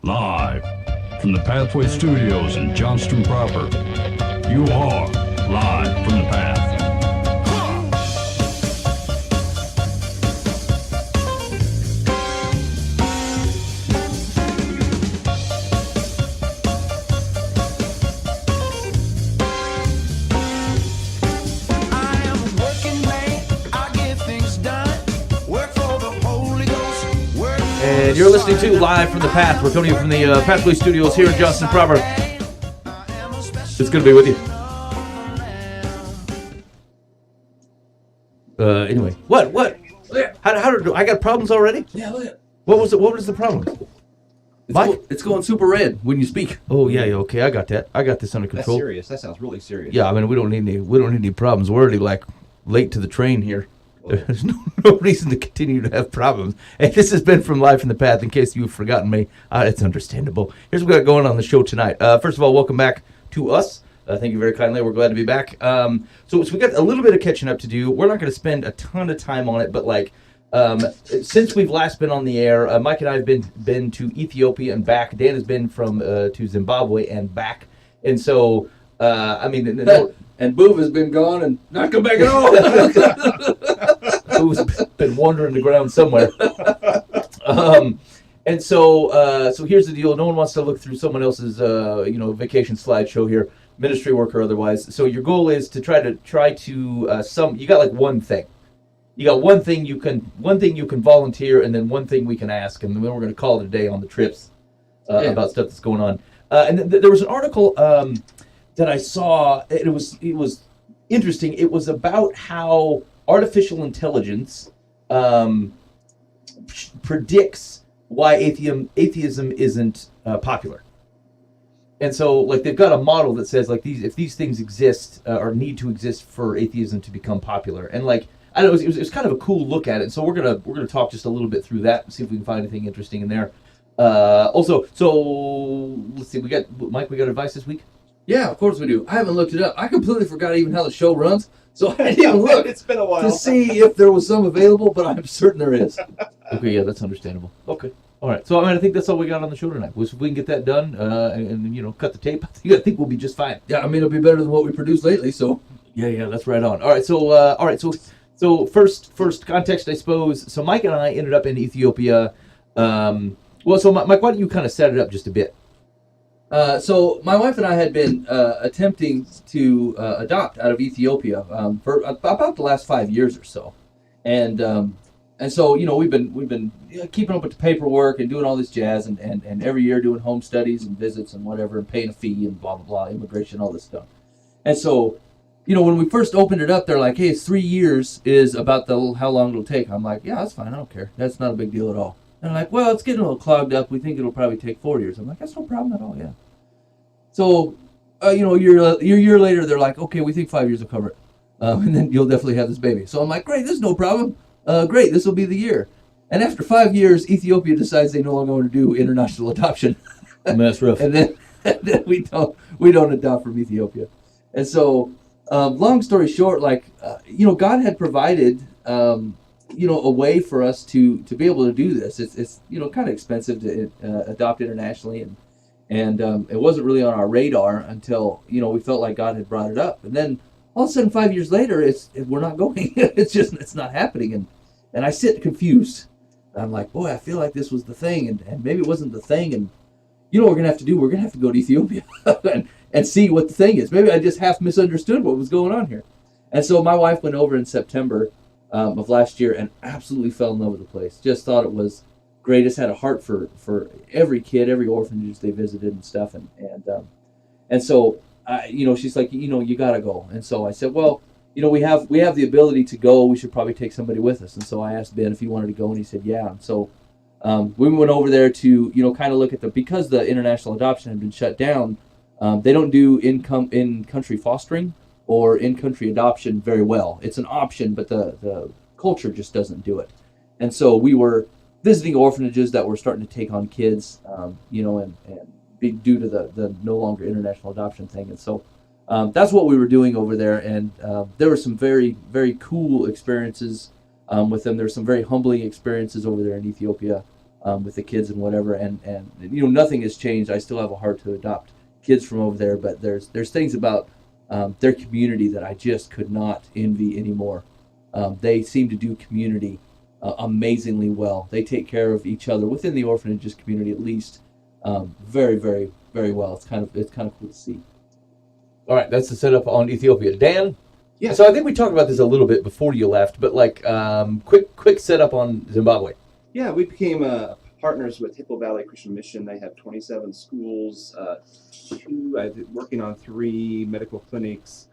Live from the Pathway Studios in Johnston proper. You are live from the path. And you're listening to Live from the Path. We're coming to you from the Pathway Studios here in Johnston proper. It's good to be with you. Anyway, what? How did I got problems already? Yeah, look at What was the problem? it's going super red when you speak. Oh yeah, okay, I got that. I got this under That's control. serious. That sounds really serious. Yeah, I mean we don't need any problems. We're already like late to the train here. There's no reason to continue to have problems. And this has been from Live from the Path. In case you've forgotten me, it's understandable. Here's what we got going on the show tonight. First of all, welcome back to us. Thank you very kindly. We're glad to be back. So we got a little bit of catching up to do. We're not going to spend a ton of time on it, but since we've last been on the air, Mike and I have been to Ethiopia and back. Dan has been to Zimbabwe and back. And so, and Boov has been gone and not come back at all. Who's been wandering the ground somewhere. And so here's the deal. No one wants to look through someone else's, vacation slideshow here, ministry work or otherwise. So your goal is to try to you got like one thing. You got one thing you can volunteer, and then one thing we can ask, and then we're going to call it a day on the trips about stuff that's going on. And there was an article that I saw. It was interesting. It was about how artificial intelligence predicts why atheism isn't popular. And so, like, they've got a model that says, like, if these things exist or need to exist for atheism to become popular. And, like, I don't know, it was kind of a cool look at it. And so we're gonna talk just a little bit through that and see if we can find anything interesting in there. Also, so let's see, we got advice this week? Yeah, of course we do. I haven't looked it up. I completely forgot even how the show runs, so I didn't even look. It's been a while to see if there was some available, but I'm certain there is. Okay, yeah, that's understandable. Okay, all right. So I think that's all we got on the show tonight. If we can get that done and cut the tape, I think we'll be just fine. Yeah, it'll be better than what we produced lately. So yeah, that's right on. All right, so first context, I suppose. So Mike and I ended up in Ethiopia. Mike, why don't you kind of set it up just a bit? So my wife and I had been attempting to adopt out of Ethiopia for about the last 5 years or so, and so we've been keeping up with the paperwork and doing all this jazz, and every year doing home studies and visits and whatever, and paying a fee and blah blah blah, immigration, all this stuff. And so when we first opened it up, they're like, hey, it's 3 years is about how long it'll take. I'm like, yeah, that's fine, I don't care, that's not a big deal at all. And they're like, well, it's getting a little clogged up. We think it'll probably take 4 years. I'm like, that's no problem at all, yeah. So, a year later, they're like, okay, we think 5 years will cover it. And then you'll definitely have this baby. So I'm like, great, this is no problem. Great, this will be the year. And after 5 years, Ethiopia decides they no longer want to do international adoption. That's rough. and then we don't adopt from Ethiopia. And so, long story short, God had provided a way for us to be able to do this. It's kind of expensive to adopt internationally, and it wasn't really on our radar until we felt like God had brought it up. And then all of a sudden, 5 years later, we're not going. It's not happening, and I sit confused. I'm like, boy, I feel like this was the thing, and maybe it wasn't the thing. And what we're gonna have to do? We're gonna have to go to Ethiopia and see what the thing is. Maybe I just half misunderstood what was going on here. And so my wife went over in September of last year and absolutely fell in love with the place. Just thought it was great. Just had a heart for every kid, every orphanage they visited and stuff. And so she's like, you gotta go. And so I said, well, we have the ability to go. We should probably take somebody with us. And so I asked Ben if he wanted to go, and he said yeah. And so we went over there to kind of look at because the international adoption had been shut down. They don't do in-country fostering or in-country adoption very well. It's an option, but the culture just doesn't do it. And so we were visiting orphanages that were starting to take on kids, and due to the no longer international adoption thing. And so that's what we were doing over there. And there were some very, very cool experiences with them. There's some very humbling experiences over there in Ethiopia. with the kids and whatever. And nothing has changed. I still have a heart to adopt kids from over there, but there's things about their community that I just could not envy anymore. They seem to do community amazingly well. They take care of each other within the orphanages community, at least, very, very, very well. It's kind of cool to see. All right, that's the setup on Ethiopia. Dan? Yeah. So I think we talked about this a little bit before you left, but like quick setup on Zimbabwe. Yeah, we became partners with Hippo Valley Christian Mission. They have 27 schools, working on 3 medical clinics.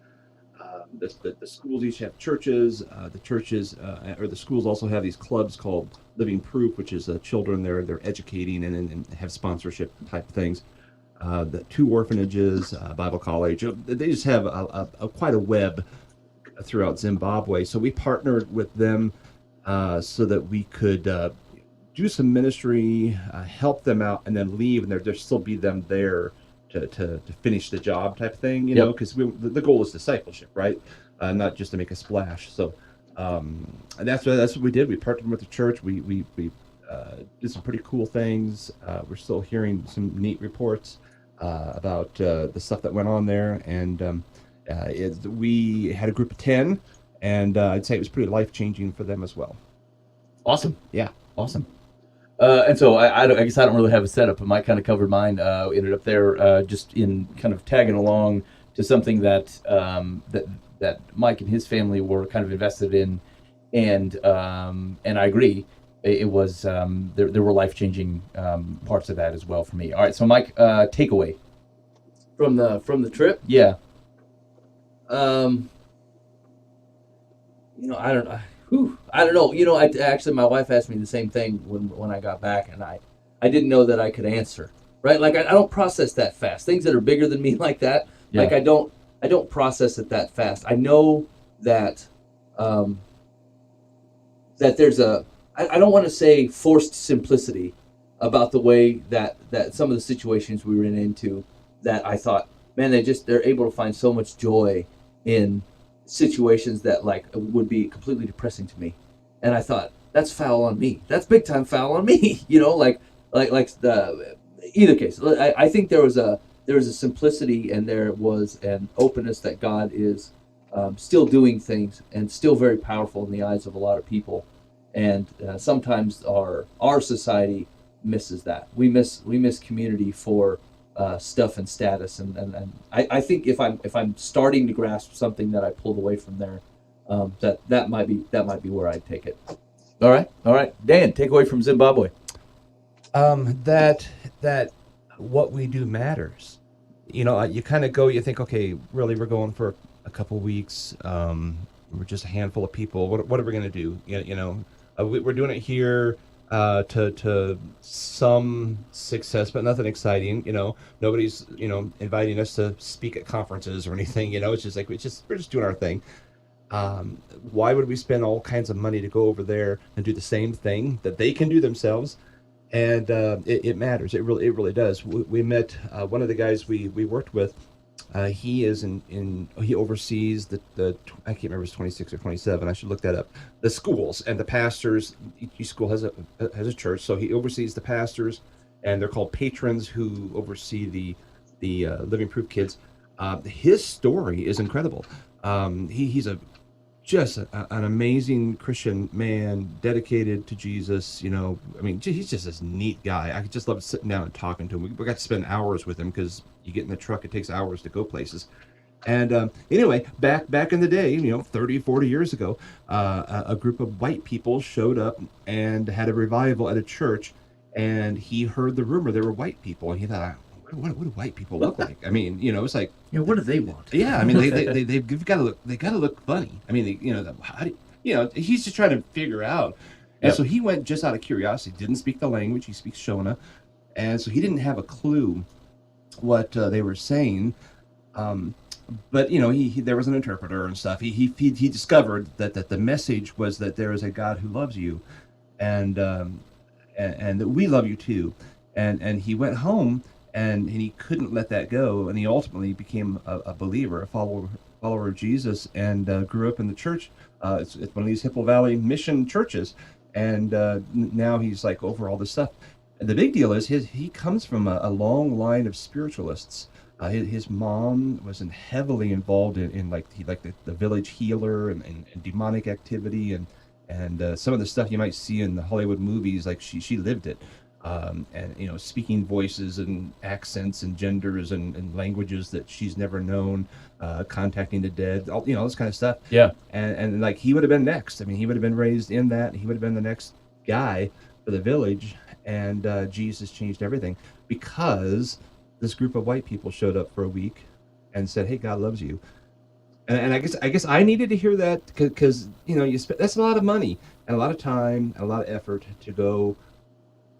The schools each have churches. The schools also have these clubs called Living Proof, which is children they're educating and have sponsorship type things. The 2 orphanages, Bible college. They just have quite a web throughout Zimbabwe. So we partnered with them so that we could do some ministry, help them out, and then leave, and there still be them there to finish the job type thing, you know, because the goal is discipleship, right? Not just to make a splash. So that's what we did. We partnered with the church. We did some pretty cool things. We're still hearing some neat reports about the stuff that went on there, and we had a group of 10, and I'd say it was pretty life-changing for them as well. Awesome. Yeah. Awesome. And so I guess I don't really have a setup, but Mike kind of covered mine. Ended up there just in kind of tagging along to something that that Mike and his family were kind of invested in, and I agree. It was there were life-changing parts of that as well for me. All right, so Mike, takeaway From the trip? Yeah. I don't know. I don't know. Actually, my wife asked me the same thing when I got back, and I didn't know that I could answer. Right? Like I don't process that fast. Things that are bigger than me like that. Yeah. Like I don't process it that fast. I know that that there's I don't want to say forced simplicity about the way that some of the situations we ran into, that I thought, man, they're able to find so much joy in situations that like would be completely depressing to me. And I thought, that's foul on me. That's big time foul on me. Either case, I think there was a simplicity, and there was an openness that God is still doing things and still very powerful in the eyes of a lot of people. And sometimes our society misses that. We miss community for stuff and status, and I think if I'm starting to grasp something that I pulled away from there, that might be where I'd take it. All right. Dan, takeaway from Zimbabwe. That what we do matters. You kind of go, you think, okay, really, we're going for a couple weeks. We're just a handful of people. What are we going to do? We're doing it here to some success, but nothing exciting. Nobody's inviting us to speak at conferences or anything. It's just like we're just doing our thing. Why would we spend all kinds of money to go over there and do the same thing that they can do themselves? And it matters. It really does. We met one of the guys we worked with. He is he oversees the I can't remember if it's 26 or 27. I should look that up. The schools and the pastors. Each school has a church, so he oversees the pastors, and they're called patrons, who oversee the Living Proof kids. His story is incredible. He's just an amazing Christian man, dedicated to Jesus. He's just this neat guy. I just love sitting down and talking to him. We got to spend hours with him, because you get in the truck, it takes hours to go places. And anyway, back in the day, 30, 40 years ago, a group of white people showed up and had a revival at a church, and he heard the rumor there were white people, and he thought, what do white people look like? It's like, what do they want? Yeah, they've got to look funny. He's just trying to figure out. And so he went just out of curiosity, didn't speak the language, he speaks Shona, and so he didn't have a clue what they were saying. But there was an interpreter and stuff. He discovered that the message was that there is a God who loves you, and that we love you too. And he went home, and he couldn't let that go, and he ultimately became a believer, a follower of Jesus, and grew up in the church. It's one of these Hippo Valley mission churches, and now he's like over all this stuff. And the big deal is he comes from a long line of spiritualists. His mom was heavily involved in like the village healer and demonic activity and some of the stuff you might see in the Hollywood movies. Like she lived it, and speaking voices and accents and genders and languages that she's never known, contacting the dead, all this kind of stuff. Yeah. And like he would have been next. I mean, he would have been raised in that. He would have been the next guy for the village, and Jesus changed everything because this group of white people showed up for a week and said, "Hey, God loves you." And I guess I needed to hear that because that's a lot of money and a lot of time and a lot of effort to go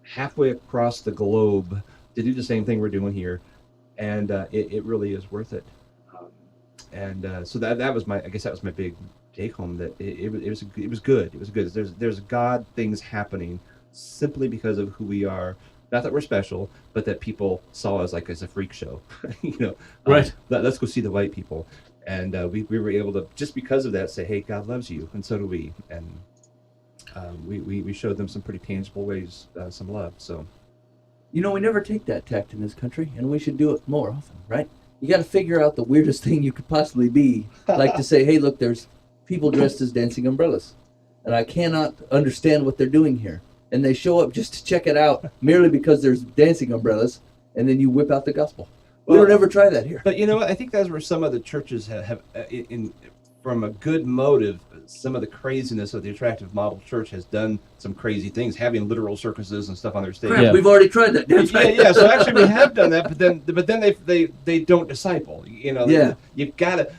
halfway across the globe to do the same thing we're doing here, and it really is worth it. So that was my big take home, that it was good. It was good. There's God things happening simply because of who we are. Not that we're special, but that people saw us like as a freak show. Right. Let's go see the white people, and we were able to, just because of that, say, "Hey, God loves you," and so do we. And we showed them some pretty tangible ways, some love. So, We never take that tact in this country, and we should do it more often, right? You got to figure out the weirdest thing you could possibly be, like to say, "Hey, look, there's people dressed as dancing umbrellas, and I cannot understand what they're doing here." And they show up just to check it out merely because there's dancing umbrellas, and then you whip out the gospel. We don't ever try that here. But you know what? I think that's where some of the churches have from a good motive, some of the craziness of the attractive model church has done some crazy things, having literal circuses and stuff on their stage. Crap, we've already tried that. That's right. Yeah. So actually, we have done that, but then they don't disciple. You've got to.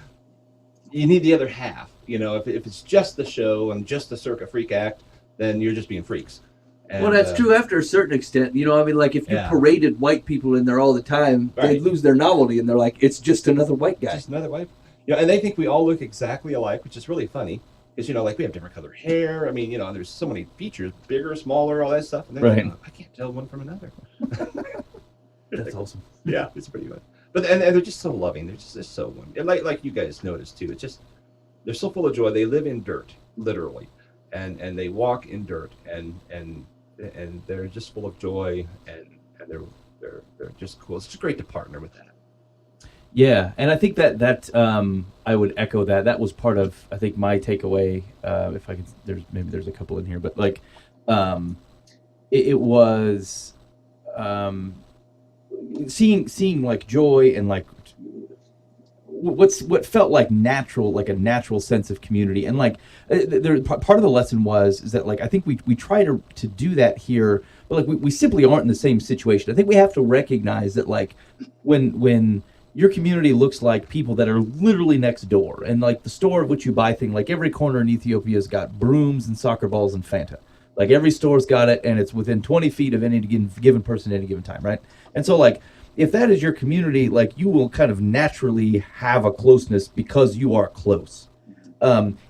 You need the other half. If it's just the show and just the circa freak act, then you're just being freaks. And, well, that's true after a certain extent. Like if you paraded white people in there all the time, they'd lose their novelty, and they're like, it's just another white guy. Just another white. And they think we all look exactly alike, which is really funny, because like we have different colored hair. I mean, there's so many features, bigger, smaller, all that stuff. And right. I can't tell one from another. That's awesome. Yeah, it's pretty good. But and they're just so loving. They're just so like you guys noticed too. It's just they're so full of joy. They live in dirt, literally, and they walk in dirt, and they're just full of joy, and they're just cool. It's just great to partner with that. Yeah, and I think that I would echo that. That was part of, I think, my takeaway. If I could, there's a couple in here, but like, it was seeing like joy and like what felt like natural, like a natural sense of community, and like part of the lesson is that like I think we try to do that here, but like we simply aren't in the same situation. I think we have to recognize that like when your community looks like people that are literally next door, and like the store of which you buy things, like every corner in Ethiopia's got brooms and soccer balls and Fanta. Like every store's got it, and it's within 20 feet of any given person at any given time, right? And so like, if that is your community, like you will kind of naturally have a closeness because you are close.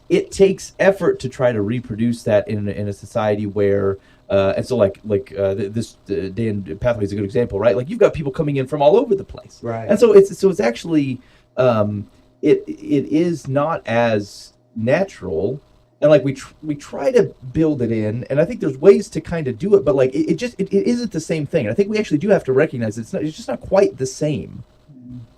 It takes effort to try to reproduce that in a society where, and so this Dan Pathway is a good example, right? Like you've got people coming in from all over the place, right? And so it's actually it is not as natural. And like we try to build it in, and I think there's ways to kind of do it, but like it isn't the same thing. And I think we actually do have to recognize it's just not quite the same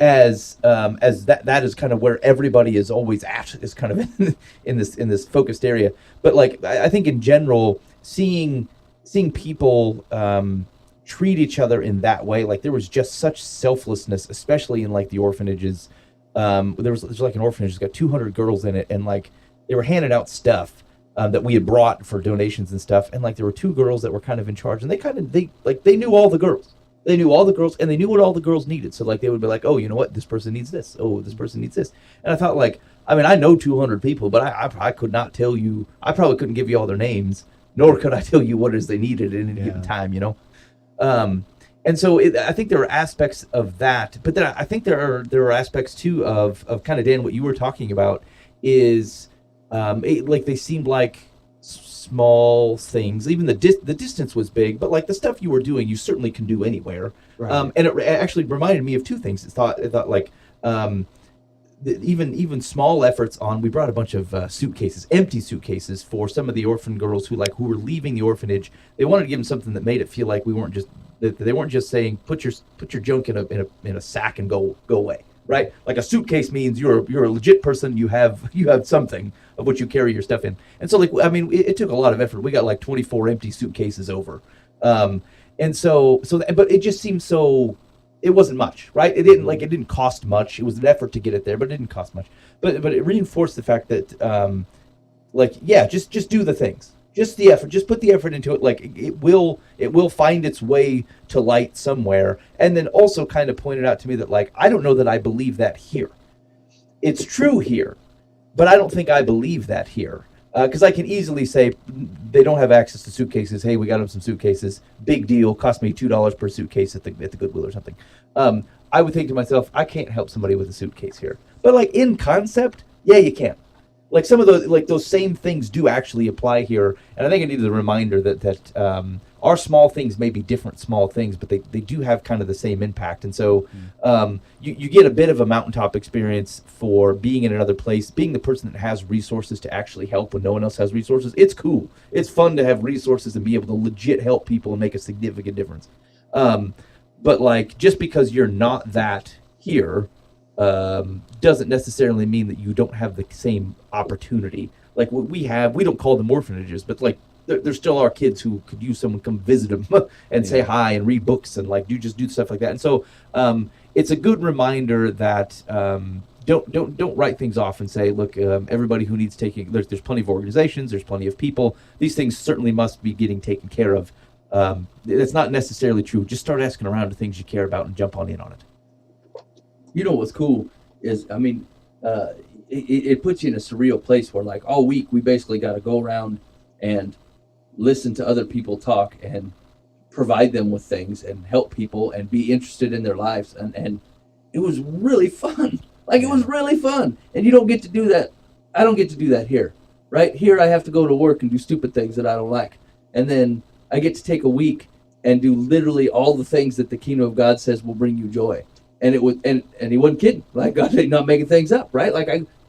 as that is kind of where everybody is always at, is kind of in this focused area. But like I think in general, seeing people treat each other in that way, like there was just such selflessness, especially in like the orphanages. There's like an orphanage that's got 200 girls in it, and like they were handing out stuff that we had brought for donations and stuff, and like there were two girls that were kind of in charge, and they knew all the girls. They knew all the girls, and they knew what all the girls needed. So like they would be like, "Oh, you know what? This person needs this. Oh, this person needs this." And I thought, like, I mean, I know 200 people, but I could not tell you. I probably couldn't give you all their names, nor could I tell you what it is they needed at any given time. And so I think there are aspects of that, but then I think there are aspects too of kind of, Dan, what you were talking about is. Like they seemed like small things. Even the distance was big, but like the stuff you were doing, you certainly can do anywhere. Right. And it actually reminded me of two things. I thought like even small efforts on. We brought a bunch of suitcases, empty suitcases, for some of the orphan girls who were leaving the orphanage. They wanted to give them something that made it feel like we weren't just that they weren't just saying put your junk in a sack and go away, right? Like a suitcase means you're a legit person. You have something of what you carry your stuff in. And so it took a lot of effort. We got like 24 empty suitcases over, and so but it just seemed so. It wasn't much, right? It didn't cost much. It was an effort to get it there, but it didn't cost much. But it reinforced the fact that, just do the things, just the effort, just put the effort into it. Like it will find its way to light somewhere. And then also kind of pointed out to me that I don't know that I believe that here. It's true here, but I don't think I believe that here. Because I can easily say they don't have access to suitcases. Hey, we got them some suitcases. Big deal. Cost me $2 per suitcase at the Goodwill or something. I would think to myself, I can't help somebody with a suitcase here. But in concept, yeah, you can. Some of those same things do actually apply here. And I think I needed a reminder that our small things may be different small things, but they do have kind of the same impact. And so you get a bit of a mountaintop experience for being in another place, being the person that has resources to actually help when no one else has resources. It's cool. It's fun to have resources and be able to legit help people and make a significant difference. But just because you're not that here doesn't necessarily mean that you don't have the same opportunity. What we have, we don't call them orphanages, but there still are kids who could use someone come visit them and say hi and read books and do stuff like that. And so it's a good reminder that don't write things off and say, look, everybody who needs taking, there's plenty of organizations, there's plenty of people. These things certainly must be getting taken care of. That's not necessarily true. Just start asking around to things you care about and jump on in on it. You know what's cool is, it puts you in a surreal place where all week we basically got to go around and listen to other people talk and provide them with things and help people and be interested in their lives. And it was really fun. It was really fun. And you don't get to do that. I don't get to do that here, right? Here I have to go to work and do stupid things that I don't like. And then I get to take a week and do literally all the things that the kingdom of God says will bring you joy. And it was, and he wasn't kidding. God, not making things up, right?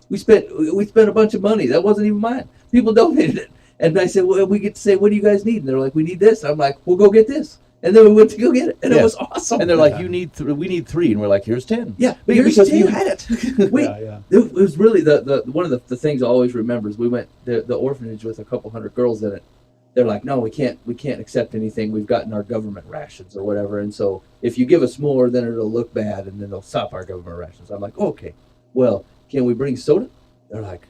We spent a bunch of money. That wasn't even mine. People donated it. And I said, well, we get to say, what do you guys need? And they're like, we need this. I'm like, we'll go get this. And then we went to go get it. And it was awesome. And they're like, we need 3. And we're like, here's 10. Yeah. Because 10. You had it. It was really the one of the things I always remember is we went to the orphanage with a couple hundred girls in it. They're like, no, we can't accept anything. We've gotten our government rations or whatever. And so if you give us more, then it'll look bad and then they'll stop our government rations. I'm like, okay, well, can we bring soda? They're like,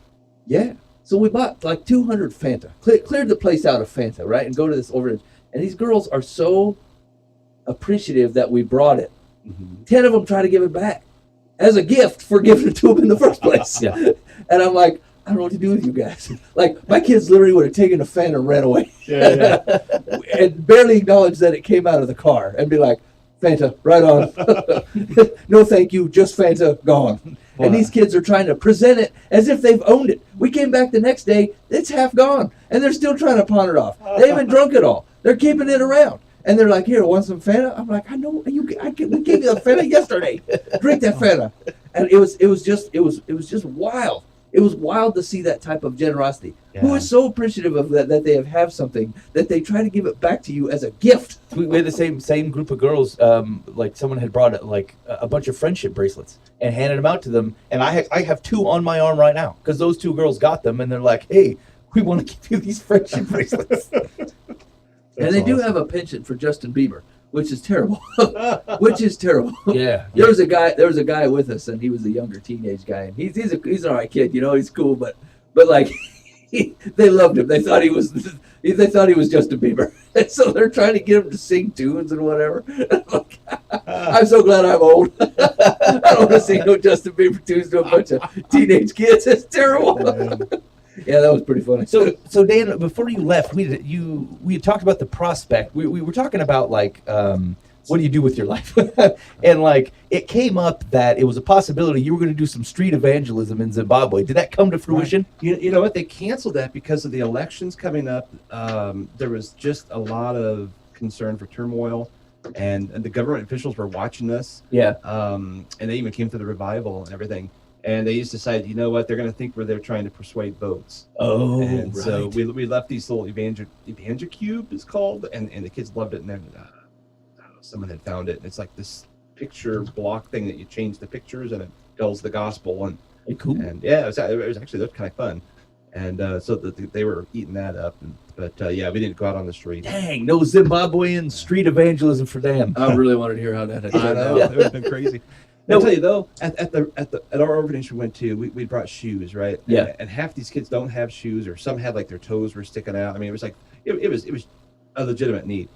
yeah. So we bought 200 Fanta, cleared the place out of Fanta, right? And go to this orphanage. And these girls are so appreciative that we brought it. Mm-hmm. 10 of them try to give it back as a gift for giving it to them in the first place. Yeah. And I'm like, I don't know what to do with you guys. My kids literally would have taken a Fanta and ran away. Yeah. And barely acknowledge that it came out of the car and be like, Fanta, right on. No, thank you. Just Fanta, gone. Wow. And these kids are trying to present it as if they've owned it. We came back the next day, it's half gone. And they're still trying to pawn it off. They haven't drunk it all. They're keeping it around. And they're like, here, want some Fanta? I'm like, I know, we gave you the Fanta yesterday. Drink that Fanta. And it was just wild. It was wild to see that type of generosity. Yeah. Who is so appreciative of that they have something that they try to give it back to you as a gift. We had the same group of girls. Someone had brought a bunch of friendship bracelets and handed them out to them, and I have 2 on my arm right now because those 2 girls got them, and they're like, "Hey, we want to give you these friendship bracelets." And they do have a penchant for Justin Bieber, which is terrible. Yeah. There was a guy with us, and he was a younger teenage guy, and he's an alright kid, he's cool, but they loved him. They thought he was Justin Bieber, and so they're trying to get him to sing tunes and whatever. I'm so glad I'm old. I don't want to sing no Justin Bieber tunes to a bunch of teenage kids. It's terrible. Yeah, that was pretty funny. So Dan, before you left, we had talked about the prospect. We were talking about what do you do with your life? And it came up that it was a possibility you were going to do some street evangelism in Zimbabwe. Did that come to fruition? Right. You know what? They canceled that because of the elections coming up. There was just a lot of concern for turmoil, and the government officials were watching us. Yeah. And they even came to the revival and everything. And they just decided, you know what, they're going to think we're there trying to persuade votes. Oh, And right. so we left these little Evangel Cube is called, and the kids loved it. And then I don't know, someone had found it. It's like this picture block thing that you change the pictures, and it tells the gospel. And Hey, cool. And yeah, it was actually kind of fun. And so they were eating that up. But yeah, we didn't go out on the street. Dang, no Zimbabwean street evangelism for them. I really wanted to hear how that had I turned know, out. it would have been crazy. I'll tell you though, at our orphanage we went to, we brought shoes, right? Yeah. And half these kids don't have shoes, or some had like their toes were sticking out. I mean, it was like it was a legitimate need,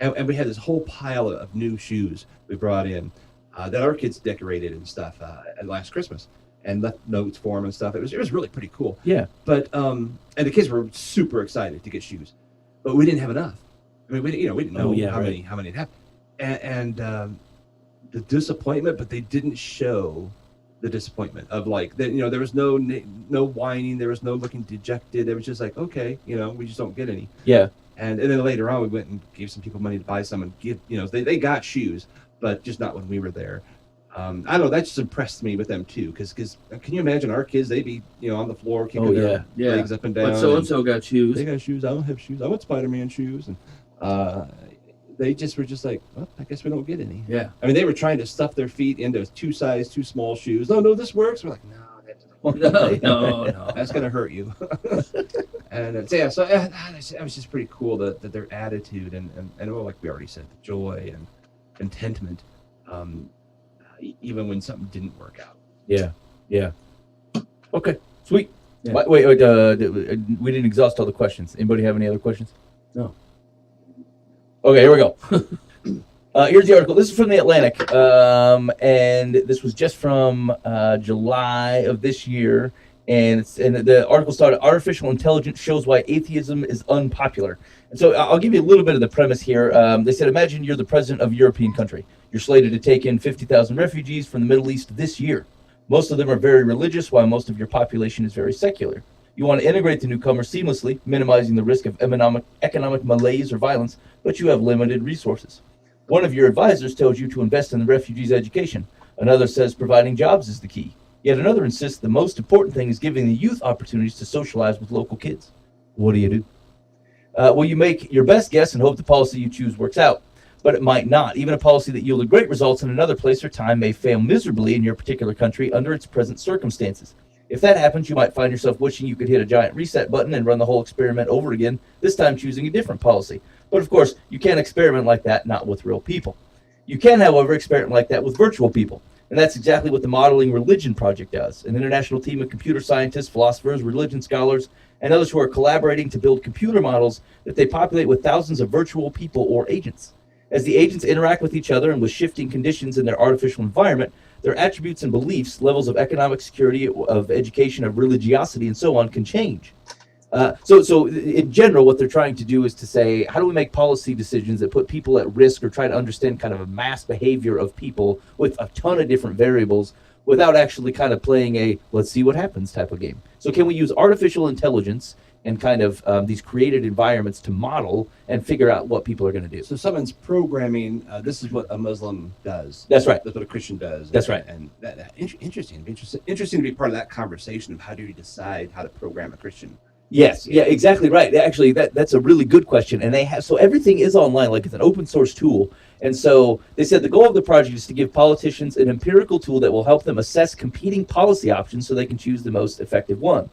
and we had this whole pile of new shoes we brought in that our kids decorated and stuff at last Christmas, and left notes for them and stuff. It was really pretty cool. Yeah. But and the kids were super excited to get shoes, but we didn't have enough. I mean, we didn't know how many it had, and the disappointment, but they didn't show the disappointment of like that. There was no whining, there was no looking dejected. It was just like, okay, we just don't get any. Yeah. And then later on, we went and gave some people money to buy some and give. They got shoes, but just not when we were there. I don't know. That just impressed me with them too, because can you imagine our kids? They'd be on the floor kicking their legs up and down. But so and so got shoes. They got shoes. I don't have shoes. I want Spider-Man shoes, and they just were just like, well, I guess we don't get any. Yeah. I mean, they were trying to stuff their feet into too small shoes. No, this works. We're like, no, that doesn't work. No. That's gonna hurt you. And so that was just pretty cool that their attitude and well, like we already said, the joy and contentment, even when something didn't work out. Yeah. Okay, sweet. Yeah. Wait, we didn't exhaust all the questions. Anybody have any other questions? No. Okay, here we go. Here's the article. This is from The Atlantic, and this was just from July of this year. And the article started, Artificial Intelligence Shows Why Atheism is Unpopular. And so I'll give you a little bit of the premise here. They said, imagine you're the president of a European country. You're slated to take in 50,000 refugees from the Middle East this year. Most of them are very religious, while most of your population is very secular. You want to integrate the newcomers seamlessly, minimizing the risk of economic malaise or violence, but you have limited resources. One of your advisors tells you to invest in the refugees' education. Another says providing jobs is the key. Yet another insists the most important thing is giving the youth opportunities to socialize with local kids. What do? Well, you make your best guess and hope the policy you choose works out. But it might not. Even a policy that yielded great results in another place or time may fail miserably in your particular country under its present circumstances. If that happens, you might find yourself wishing you could hit a giant reset button and run the whole experiment over again, this time choosing a different policy. But of course, you can't experiment like that, not with real people. You can, however, experiment like that with virtual people. And that's exactly what the Modeling Religion Project does. An international team of computer scientists, philosophers, religion scholars, and others who are collaborating to build computer models that they populate with thousands of virtual people or agents. As the agents interact with each other and with shifting conditions in their artificial environment, their attributes and beliefs, levels of economic security, of education, of religiosity, and so on can change. So in general, what they're trying to do is to say, how do we make policy decisions that put people at risk or try to understand kind of a mass behavior of people with a ton of different variables without actually kind of playing a let's see what happens type of game. So can we use artificial intelligence and kind of these created environments to model and figure out what people are going to do? So someone's programming. This is what a Muslim does. That's right. That's what a Christian does. That's right. And interesting to be part of that conversation of how do you decide how to program a Christian. Yes, yeah, exactly right. Actually, that's a really good question. And they have, so everything is online, like it's an open source tool. And so they said the goal of the project is to give politicians an empirical tool that will help them assess competing policy options so they can choose the most effective one.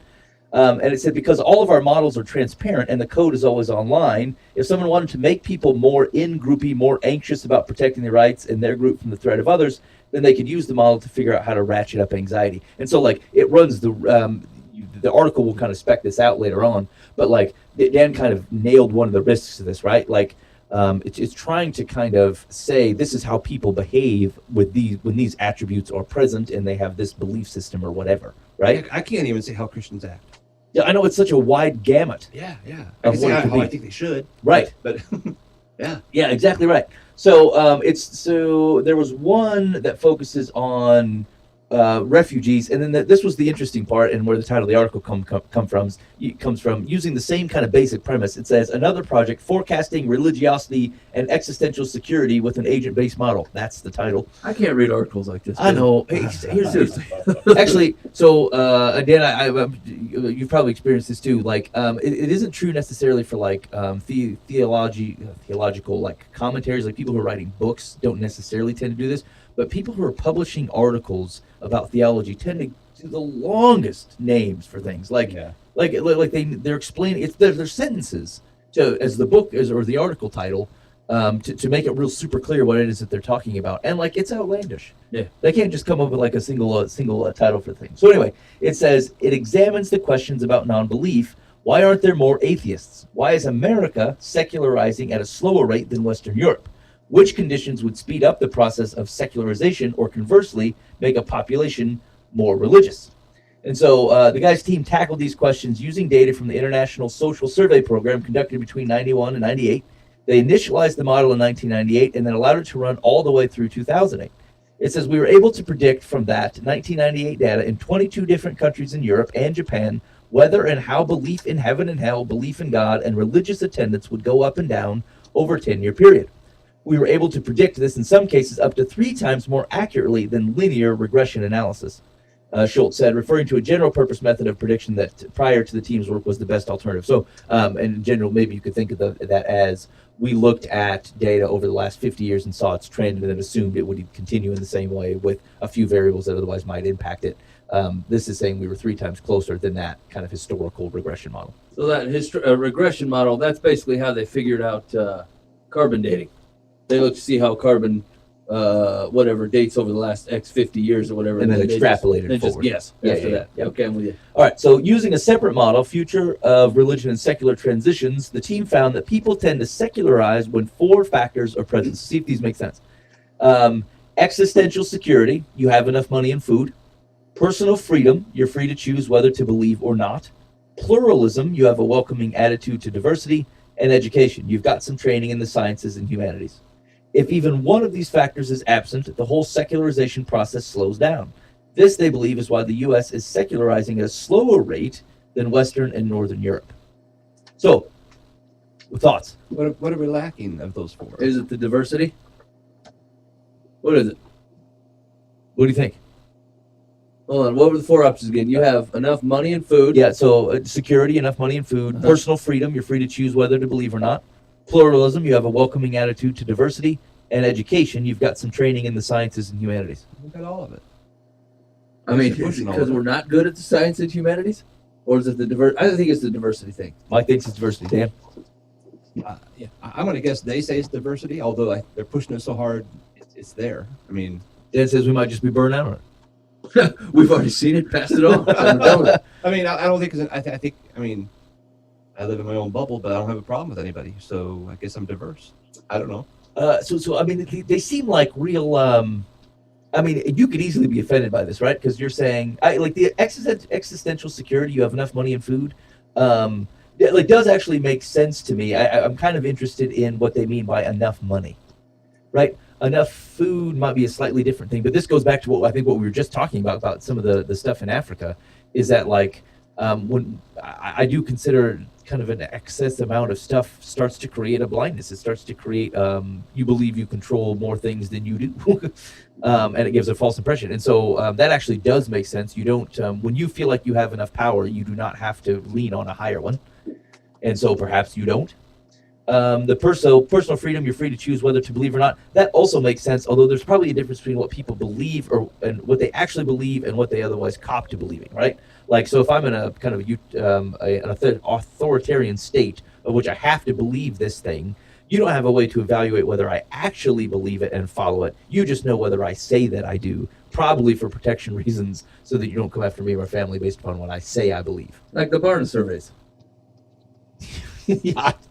And it said because all of our models are transparent and the code is always online, if someone wanted to make people more in-groupy, more anxious about protecting their rights and their group from the threat of others, then they could use the model to figure out how to ratchet up anxiety. And so like it runs the article will kind of spec this out later on, but like Dan kind of nailed one of the risks of this, right? Like it's trying to kind of say this is how people behave with these when these attributes are present and they have this belief system or whatever, right? I can't even say how Christians act. Yeah, I know it's such a wide gamut. Yeah. Of I can say what it how could be. I think they should. Right. But yeah. Yeah, exactly right. So so there was one that focuses on refugees, and then this was the interesting part, and where the title of the article comes from, using the same kind of basic premise. It says another project forecasting religiosity and existential security with an agent-based model. That's the title. I can't read articles like this. I know. Hey, here's seriously. Actually, so again, you've probably experienced this too. Like, it isn't true necessarily for like theological like commentaries. Like people who are writing books don't necessarily tend to do this. But people who are publishing articles about theology tend to do the longest names for things, like they're explaining it's their sentences to as the book is or the article title to make it real super clear what it is that they're talking about, and like it's outlandish. Yeah, they can't just come up with like a single title for things. So anyway, it says it examines the questions about non-belief. Why aren't there more atheists? Why is America secularizing at a slower rate than Western Europe? Which conditions would speed up the process of secularization or conversely make a population more religious? And so the guys' team tackled these questions using data from the International Social Survey Program conducted between 91 and 98. They initialized the model in 1998 and then allowed it to run all the way through 2008. It says we were able to predict from that 1998 data in 22 different countries in Europe and Japan whether and how belief in heaven and hell, belief in God, and religious attendance would go up and down over a 10-year period. We were able to predict this in some cases up to 3 times more accurately than linear regression analysis. Schultz said, referring to a general purpose method of prediction that prior to the team's work was the best alternative. So, and in general, maybe you could think of that as we looked at data over the last 50 years and saw its trend and then assumed it would continue in the same way with a few variables that otherwise might impact it. This is saying we were 3 times closer than that kind of historical regression model. So that regression model, that's basically how they figured out carbon dating. They look to see how carbon, whatever, dates over the last X 50 years or whatever. And then extrapolated forward. Yes, after that. Yeah. Okay, I'm with you. All right, so using a separate model, Future of Religion and Secular Transitions, the team found that people tend to secularize when 4 factors are present. So see if these make sense. Existential security, you have enough money and food. Personal freedom, you're free to choose whether to believe or not. Pluralism, you have a welcoming attitude to diversity. And education, you've got some training in the sciences and humanities. If even one of these factors is absent, the whole secularization process slows down. This, they believe, is why the U.S. is secularizing at a slower rate than Western and Northern Europe. So, thoughts? What are we lacking of those 4? Is it the diversity? What is it? What do you think? Hold on, what were the 4 options again? You have enough money and food. Yeah, so security, enough money and food. Personal freedom, you're free to choose whether to believe or not. Pluralism, you have a welcoming attitude to diversity. And education, you've got some training in the sciences and humanities. We've got all of it. I mean, because we're not good at the science and humanities? Or is it the diversity? I think it's the diversity thing. Mike thinks it's diversity. Dan? Yeah, I'm going to guess they say it's diversity, although they're pushing it so hard, it's there. I mean, Dan says we might just be burned out on it. We've already seen it, passed it on. I mean, I don't think I mean, I live in my own bubble, but I don't have a problem with anybody, so I guess I'm diverse. I don't know. So I mean, they seem like real. I mean, you could easily be offended by this, right? Because you're saying, like the existential security, you have enough money and food. It does actually make sense to me. I'm kind of interested in what they mean by enough money, right? Enough food might be a slightly different thing, but this goes back to what we were just talking about some of the stuff in Africa, is that like when I do consider kind of an excess amount of stuff starts to create a blindness. It starts to create you believe you control more things than you do, and it gives a false impression. And so that actually does make sense. You don't when you feel like you have enough power, you do not have to lean on a higher one, and so perhaps you don't. The personal freedom, you're free to choose whether to believe or not. That also makes sense, although there's probably a difference between what people believe and what they actually believe and what they otherwise cop to believing, right? Like, so if I'm in a kind of an authoritarian state of which I have to believe this thing, you don't have a way to evaluate whether I actually believe it and follow it. You just know whether I say that I do, probably for protection reasons, so that you don't come after me or my family based upon what I say I believe. Like the Barna surveys.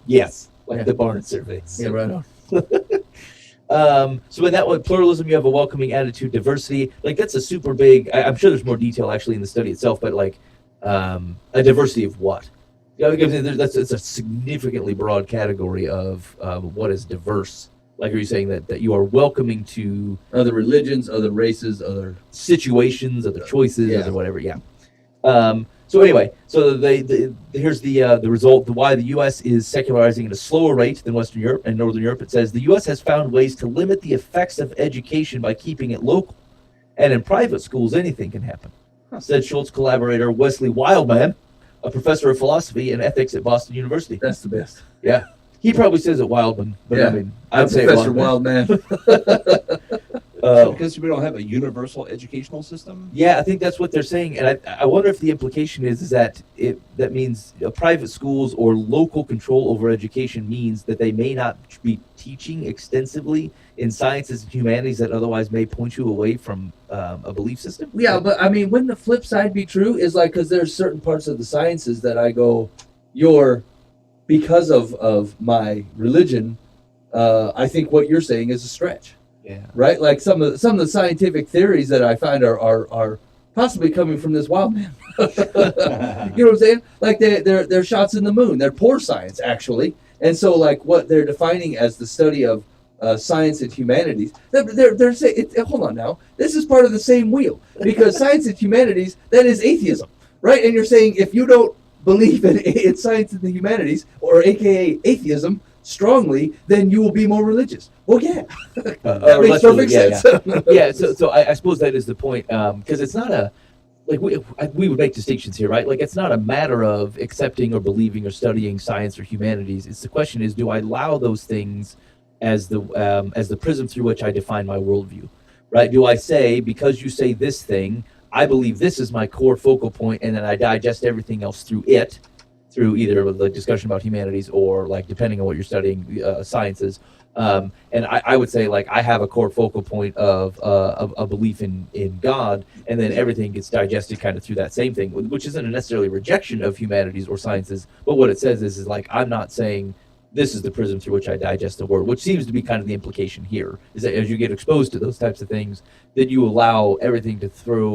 Yes. Like the Barna surveys. Yeah, right on. So in that one, pluralism, you have a welcoming attitude, diversity. Like that's a super big. I'm sure there's more detail actually in the study itself, but like a diversity of what? Yeah, it's a significantly broad category of what is diverse. Like, are you saying that you are welcoming to Other religions, other races, other situations, other choices, Yeah. other whatever? Yeah. So anyway, so here's the result. Why the U.S. is secularizing at a slower rate than Western Europe and Northern Europe. It says the U.S. has found ways to limit the effects of education by keeping it local, and in private schools anything can happen. Said Schultz collaborator Wesley Wildman, a professor of philosophy and ethics at Boston University. that's the best. Yeah, he probably says it Wildman, but Yeah. I mean, I'd say Professor Wildman. Wildman. Because we don't have a universal educational system. Yeah, I think that's what they're saying, and I wonder if the implication is that that means private schools or local control over education means that they may not be teaching extensively in sciences and humanities that otherwise may point you away from a belief system. Yeah, but I mean, wouldn't the flip side be true? Is like, because there's certain parts of the sciences that I go, because of my religion, I think what you're saying is a stretch. Yeah. Right? Like some of the scientific theories that I find are possibly coming from this wild man. You know what I'm saying? Like they're shots in the moon. They're poor science, actually. And so, like, what they're defining as the study of science and humanities, they're saying, hold on now, this is part of the same wheel, because science and humanities, that is atheism, right? And you're saying if you don't believe in science and the humanities, or AKA atheism, strongly, then you will be more religious. Well, yeah, that makes perfect sense. Yeah, so I suppose that is the point, because it's not a, like, we would make distinctions here, right? Like, it's not a matter of accepting or believing or studying science or humanities. It's the question is, do I allow those things as the prism through which I define my worldview, right? Do I say, because you say this thing, I believe this is my core focal point, and then I digest everything else through it, through either the discussion about humanities or, like, depending on what you're studying, sciences. And I would say, like, I have a core focal point of a belief in God, and then everything gets digested kind of through that same thing, which isn't necessarily a rejection of humanities or sciences, but what it says is like, I'm not saying this is the prism through which I digest the word, which seems to be kind of the implication here, is that as you get exposed to those types of things, then you allow everything to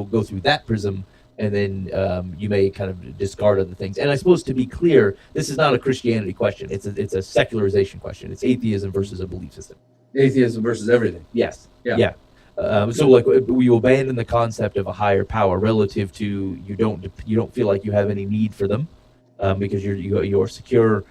go through that prism, and then you may kind of discard other things. And I suppose, to be clear, this is not a Christianity question. It's a secularization question. It's atheism versus a belief system. Atheism versus everything. Yes. Yeah. So, like, you abandon the concept of a higher power relative to you don't feel like you have any need for them, because you're secure.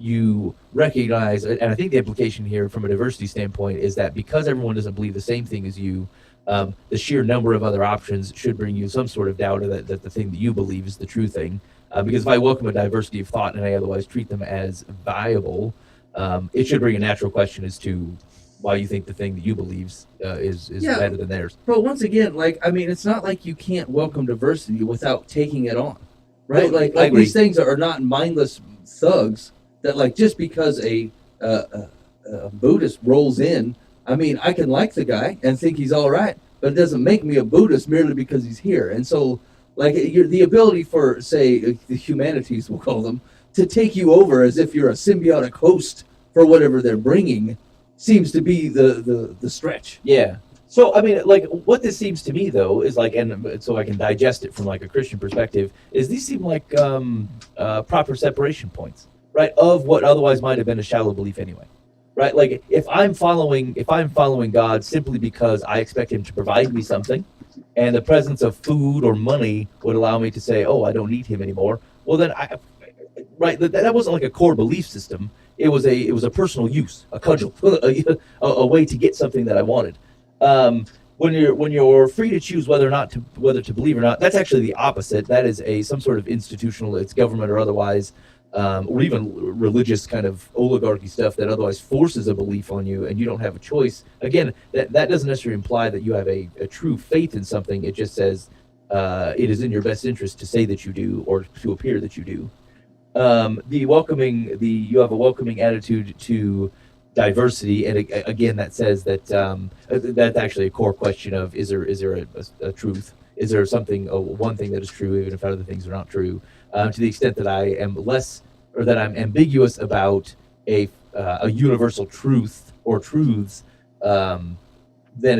You recognize, and I think the implication here from a diversity standpoint is that because everyone doesn't believe the same thing as you, the sheer number of other options should bring you some sort of doubt that the thing that you believe is the true thing. Because if I welcome a diversity of thought and I otherwise treat them as viable, it should bring a natural question as to why you think the thing that you believe is better than theirs. But once again, like, I mean, it's not like you can't welcome diversity without taking it on, right? No, like I agree. these things are not mindless thugs that, like, just because a Buddhist rolls in, I mean, I can like the guy and think he's all right, but it doesn't make me a Buddhist merely because he's here. And so, like, the ability for, say, the humanities, we'll call them, to take you over as if you're a symbiotic host for whatever they're bringing seems to be the stretch. Yeah. So, I mean, like, what this seems to me, though, is like, and so I can digest it from, like, a Christian perspective, is these seem like proper separation points, right, of what otherwise might have been a shallow belief anyway, right? Like, if I'm following God simply because I expect him to provide me something, and the presence of food or money would allow me to say, oh, I don't need him anymore, well, then that wasn't like a core belief system. It was a personal use, a cudgel, a way to get something that I wanted. When you're free to choose whether to believe or not, that's actually the opposite. That is some sort of institutional, it's government or otherwise, or even religious kind of oligarchy stuff that otherwise forces a belief on you, and you don't have a choice. Again, that doesn't necessarily imply that you have a true faith in something. It just says it is in your best interest to say that you do, or to appear that you do. You have a welcoming attitude to diversity, and again, that says that that's actually a core question of is there a truth? Is there something, one thing that is true, even if other things are not true? To the extent that I am that I'm ambiguous about a universal truth or truths, then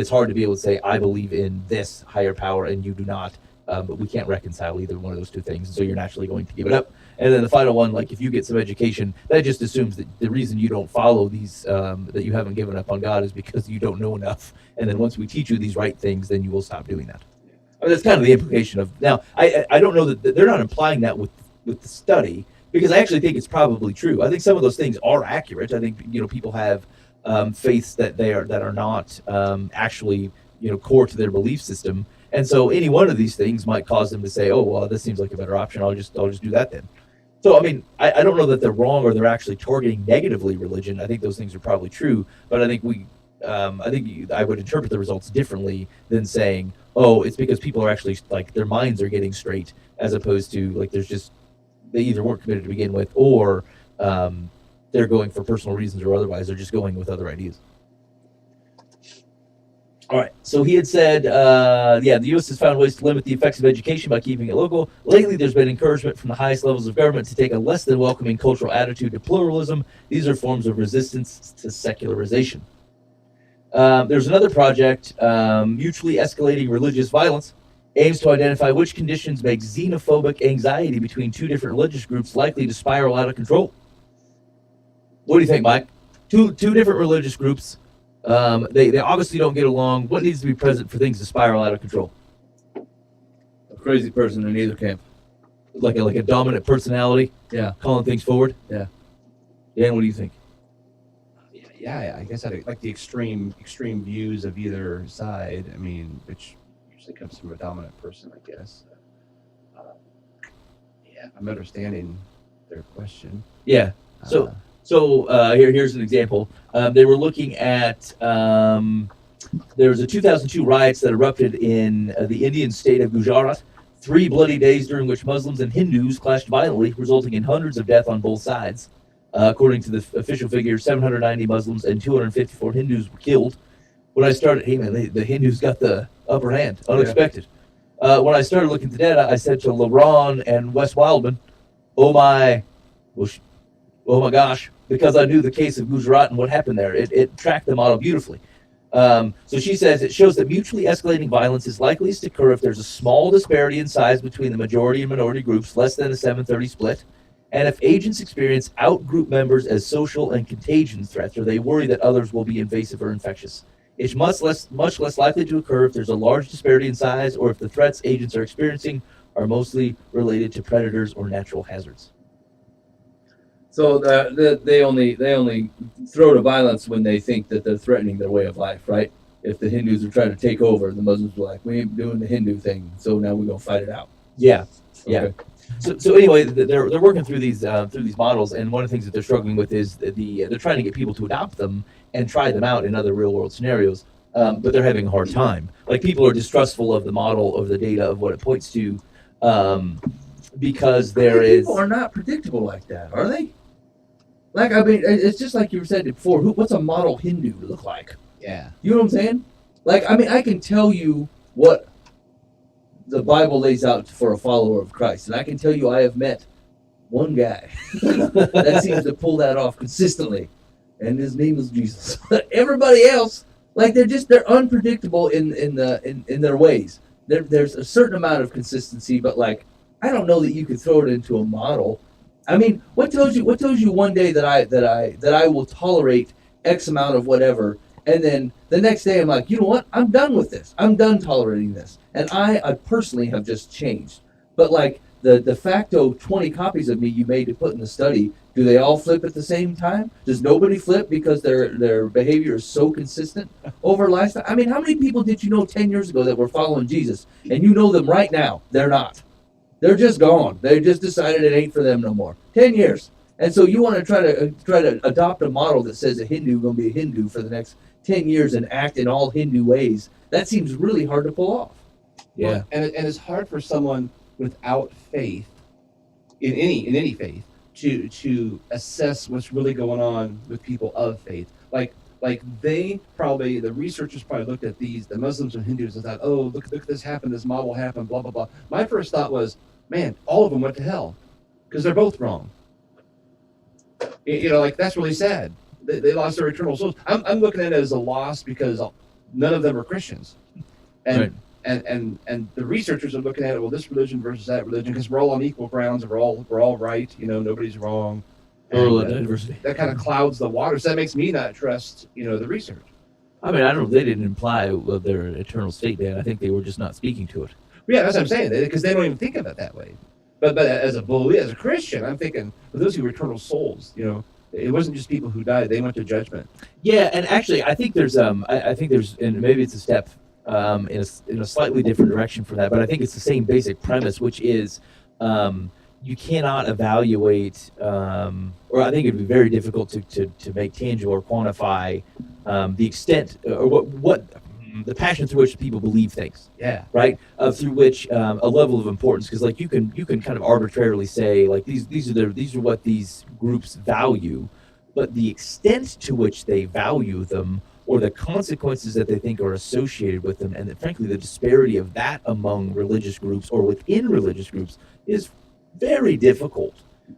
it's hard to be able to say I believe in this higher power and you do not. but we can't reconcile either one of those two things, and so you're naturally going to give it up. And then the final one, like if you get some education, that just assumes that the reason you don't follow these, that you haven't given up on God, is because you don't know enough. And then once we teach you these right things, then you will stop doing that. I mean, that's kind of the implication of. Now, I don't know that they're not implying that with the study, because I actually think it's probably true. I think some of those things are accurate. I think people have faiths that are not actually core to their belief system, and so any one of these things might cause them to say, oh well, this seems like a better option. I'll just do that then. So I mean, I don't know that they're wrong or they're actually targeting negatively religion. I think those things are probably true, but I think I would interpret the results differently than saying, oh, it's because people are actually like their minds are getting straight, as opposed to like there's just they either weren't committed to begin with, or they're going for personal reasons, or otherwise they're just going with other ideas. All right. So he had said, the U.S. has found ways to limit the effects of education by keeping it local. Lately, there's been encouragement from the highest levels of government to take a less than welcoming cultural attitude to pluralism. These are forms of resistance to secularization. There's another project, Mutually Escalating Religious Violence, aims to identify which conditions make xenophobic anxiety between two different religious groups likely to spiral out of control. What do you think, Mike? Two different religious groups. They obviously don't get along. What needs to be present for things to spiral out of control? A crazy person in either camp. Like a dominant personality? Yeah. Calling things forward? Yeah. Dan, what do you think? Yeah, I guess I like the extreme views of either side. I mean, which usually comes from a dominant person, I guess. I'm understanding their question. Yeah. So here's an example. They were looking at there was a 2002 riots that erupted in the Indian state of Gujarat. 3 bloody days during which Muslims and Hindus clashed violently, resulting in hundreds of deaths on both sides. According to the official figures, 790 Muslims and 254 Hindus were killed. When I started, the Hindus got the upper hand, unexpected. Yeah. When I started looking at the data, I said to LeBron and Wes Wildman, oh my gosh, because I knew the case of Gujarat and what happened there. It tracked the model beautifully. So she says it shows that mutually escalating violence is likeliest to occur if there's a small disparity in size between the majority and minority groups, less than a 7-30 split, and if agents experience out-group members as social and contagion threats, or they worry that others will be invasive or infectious. It's much less likely to occur if there's a large disparity in size, or if the threats agents are experiencing are mostly related to predators or natural hazards. So they only throw to violence when they think that they're threatening their way of life, right? If the Hindus are trying to take over, the Muslims were like, we ain't doing the Hindu thing, so now we're gonna fight it out. Yeah, Okay. yeah. So anyway, they're working through these models, and one of the things that they're struggling with is they're trying to get people to adopt them and try them out in other real world scenarios, but they're having a hard time. Like people are distrustful of the model, of the data, of what it points to, because People are not predictable like that, are they? Like, I mean, it's just like you said before. What's a model Hindu look like? Yeah. You know what I'm saying? Like, I mean, I can tell you what the Bible lays out for a follower of Christ, and I can tell you I have met one guy that seems to pull that off consistently, and his name is Jesus. Everybody else, like, they're unpredictable in their ways. There's a certain amount of consistency, but like, I don't know that you could throw it into a model. I mean, what tells you one day that I will tolerate X amount of whatever, and then the next day I'm like, you know what? I'm done with this. I'm done tolerating this. And I personally have just changed. But like the de facto 20 copies of me you made to put in the study, do they all flip at the same time? Does nobody flip because their behavior is so consistent over lifetime? I mean, how many people did you know 10 years ago that were following Jesus, and you know them right now? They're not. They're just gone. They just decided it ain't for them no more. 10 years. And so you want to try to adopt a model that says a Hindu going to be a Hindu for the next 10 years and act in all Hindu ways. That seems really hard to pull off. Yeah. Well, and it's hard for someone without faith in any faith to assess what's really going on with people of faith. Like they probably, the researchers probably looked at the Muslims and Hindus and thought, oh, look at this happen, this model happened, blah, blah, blah. My first thought was, man, all of them went to hell because they're both wrong. You know, like, that's really sad. They lost their eternal souls. I'm looking at it as a loss because none of them are Christians. And right. and the researchers are looking at it. Well, this religion versus that religion, because we're all on equal grounds and we're all right. Nobody's wrong. Plural And, diversity. that kind of clouds the water. So that makes me not trust the research. I mean, I don't. They didn't imply their eternal state, Dan. I think they were just not speaking to it. Yeah, that's what I'm saying. Because they don't even think of it that way. But as a Christian, I'm thinking for those who are eternal souls, it wasn't just people who died; they went to judgment. Yeah, and actually, I think there's I think there's, and maybe it's a step in a slightly different direction for that, but I think it's the same basic premise, which is you cannot evaluate, or I think it'd be very difficult to make tangible or quantify the extent or what the passion through which people believe things. Yeah. Right. Through which a level of importance, because like you can kind of arbitrarily say like these are what these groups value, but the extent to which they value them or the consequences that they think are associated with them, and frankly the disparity of that among religious groups or within religious groups is very difficult.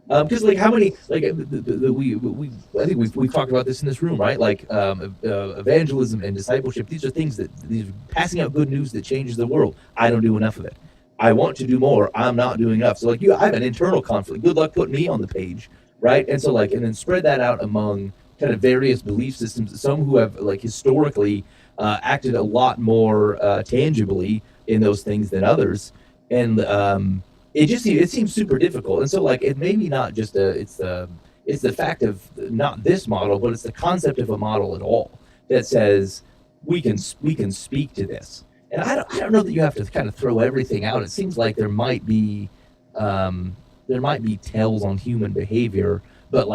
Because like how many like I think we've talked about this in this room, right? Like evangelism and discipleship. These are things these passing out good news that changes the world. I don't do enough of it. I want to do more. I'm not doing enough. So like I have an internal conflict. Good luck putting me on the page, right? And so and then spread that out among kind of various belief systems. Some who have like historically acted a lot more tangibly in those things than others, and it seems super difficult. And so it may be not just it's the fact of not this model, but it's the concept of a model at all that says we can speak to this. And I don't know that you have to kind of throw everything out. It seems like there might be tells on human behavior, but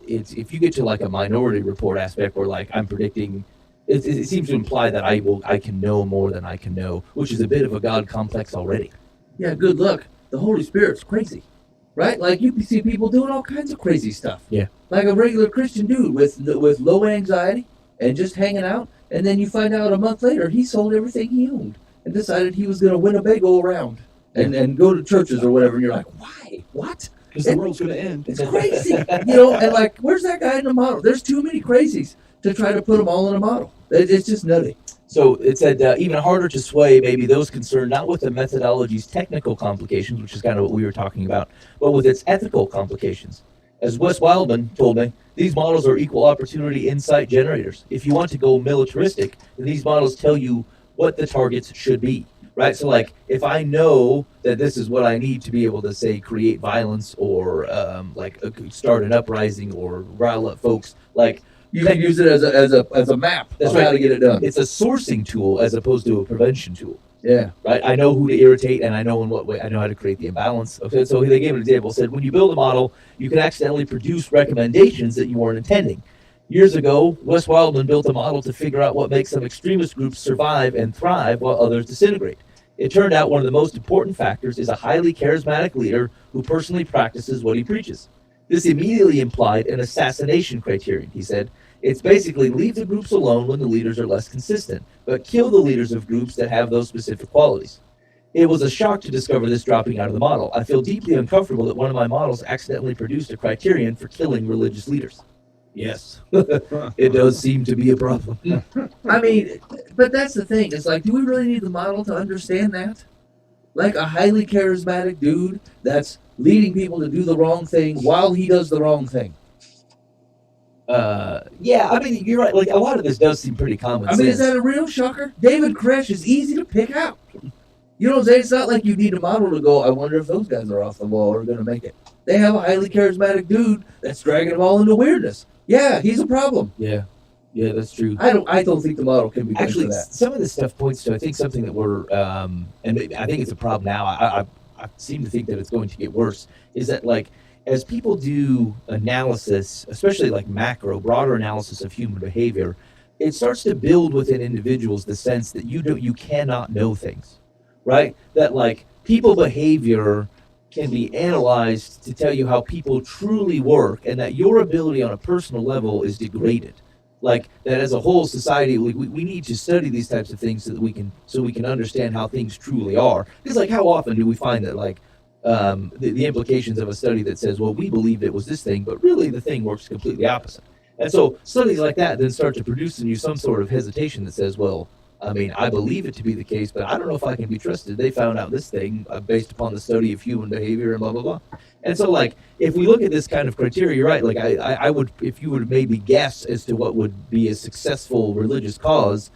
it's if you get to a Minority Report aspect where I'm predicting, it seems to imply that I can know more than I can know, which is a bit of a God complex already. Yeah, good luck. The Holy Spirit's crazy, right? You see people doing all kinds of crazy stuff. Yeah. Like a regular Christian dude with low anxiety and just hanging out, and then you find out a month later he sold everything he owned and decided he was going to Winnebago around and go to churches or whatever. And you're like, why? What? Because the world's going to end. It's crazy, And where's that guy in the model? There's too many crazies to try to put them all in a model. It's just nutty. So it said even harder to sway maybe those concerned not with the methodology's technical complications, which is kind of what we were talking about, but with its ethical complications. As Wes Wildman told me, these models are equal opportunity insight generators. If you want to go militaristic, then these models tell you what the targets should be, right? So if I know that this is what I need to be able to say create violence or start an uprising or rile up folks, you can use it as a map. That's right. How to get it done. It's a sourcing tool as opposed to a prevention tool. Yeah. Right. I know who to irritate, and I know in what way. I know how to create the imbalance. Okay. So they gave an example. Said when you build a model, you can accidentally produce recommendations that you weren't intending. Years ago, Wes Wildman built a model to figure out what makes some extremist groups survive and thrive while others disintegrate. It turned out one of the most important factors is a highly charismatic leader who personally practices what he preaches. This immediately implied an assassination criterion, he said. It's basically leave the groups alone when the leaders are less consistent, but kill the leaders of groups that have those specific qualities. It was a shock to discover this dropping out of the model. I feel deeply uncomfortable that one of my models accidentally produced a criterion for killing religious leaders. Yes, it does seem to be a problem. I mean, but that's the thing. It's do we really need the model to understand that? A highly charismatic dude that's leading people to do the wrong thing while he does the wrong thing. Yeah, I mean, you're right. A lot of this does seem pretty common sense. Is that a real shocker? David Koresh is easy to pick out. You know what I'm saying? It's not like you need a model to go, I wonder if those guys are off the wall or going to make it. They have a highly charismatic dude that's dragging them all into weirdness. Yeah, he's a problem. Yeah, that's true. I don't think the model can be actually. For that. Some of this stuff points to, I think, something that we're, and maybe, I think it's a problem now. I seem to think that it's going to get worse. Is that as people do analysis, especially macro, broader analysis of human behavior, it starts to build within individuals the sense that you cannot know things, right? That people behavior can be analyzed to tell you how people truly work, and that your ability on a personal level is degraded. That as a whole society, we need to study these types of things so that we can understand how things truly are. Because how often do we find that the implications of a study that says, well, we believed it was this thing, but really the thing works completely opposite. And so studies like that then start to produce in you some sort of hesitation that says, well, I mean, I believe it to be the case, but I don't know if I can be trusted. They found out this thing based upon the study of human behavior and blah, blah, blah. And so, like, if we look at this kind of criteria, you're right. Like, I would, if you would maybe guess as to what would be a successful religious cause,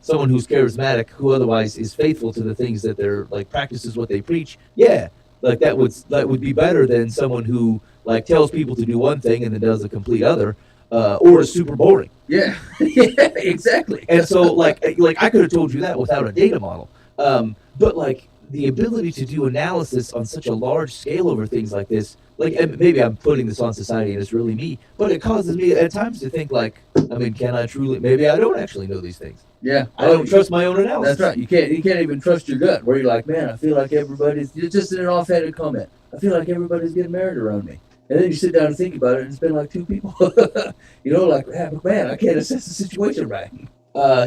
someone who's charismatic, who otherwise is faithful to the things that they're, like, practices what they preach, yeah, like, that would be better than someone who, like, tells people to do one thing and then does a complete other, or is super boring. Yeah, yeah, exactly. And so, like I could have told you that without a data model. But like the ability to do analysis on such a large scale over things like this, like, and maybe I'm putting this on society and it's really me, but it causes me at times to think, like, I mean, can I truly? Maybe I don't actually know these things. Yeah, I don't trust my own analysis. That's right. You can't even trust your gut. Where you're like, man, I feel like everybody's just in an offhanded comment. I feel like everybody's getting married around me. And then you sit down and think about it, and it's been like two people. You know, like, man, I can't assess the situation right.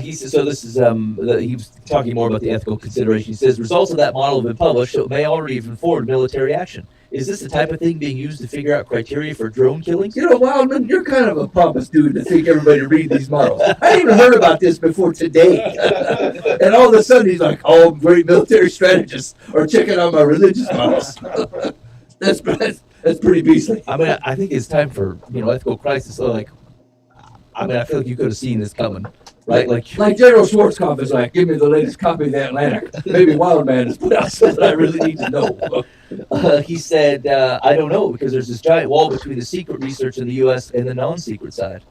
He says, so this is, he was talking more about the ethical consideration. He says, results of that model have been published, so it may already have informed military action. Is this the type of thing being used to figure out criteria for drone killings? You know, Wildman, you're kind of a pompous dude to think everybody read these models. I hadn't even heard about this before today. And all of a sudden, he's like, oh, great military strategists are checking out my religious models. That's pretty beastly. I mean, I think it's time for, ethical crisis. So, like, I mean, I feel like you could have seen this coming, right? Like General Schwarzkopf is like, give me the latest copy of the Atlantic. Maybe Wildman has put out something I really need to know. He said, I don't know, because there's this giant wall between the secret research in the U.S. and the non-secret side.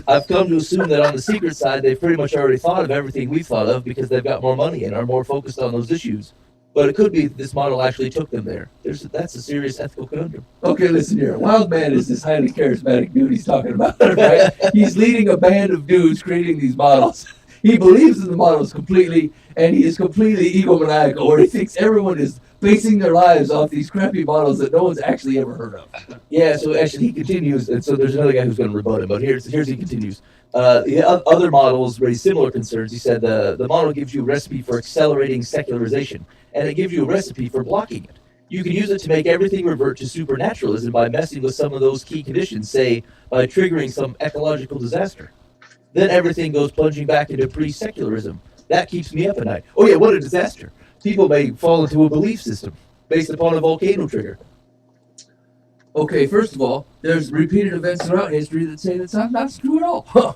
I've come to assume that on the secret side, they've pretty much already thought of everything we've thought of because they've got more money and are more focused on those issues. But it could be that this model actually took them there. That's a serious ethical conundrum. Okay, listen here. Wildman is this highly charismatic dude he's talking about, right? He's leading a band of dudes creating these models. He believes in the models completely, and he is completely egomaniacal, or he thinks everyone is basing their lives off these crappy models that no one's actually ever heard of. Yeah, so actually he continues, and so there's another guy who's going to rebut him, but here's he continues. Other models raise similar concerns. He said the model gives you a recipe for accelerating secularization, and it gives you a recipe for blocking it. You can use it to make everything revert to supernaturalism by messing with some of those key conditions, say by triggering some ecological disaster. Then everything goes plunging back into pre-secularism. That keeps me up at night. Oh yeah, what a disaster. People may fall into a belief system based upon a volcano trigger. Okay, first of all, there's repeated events throughout history that say that's not true at all. Huh.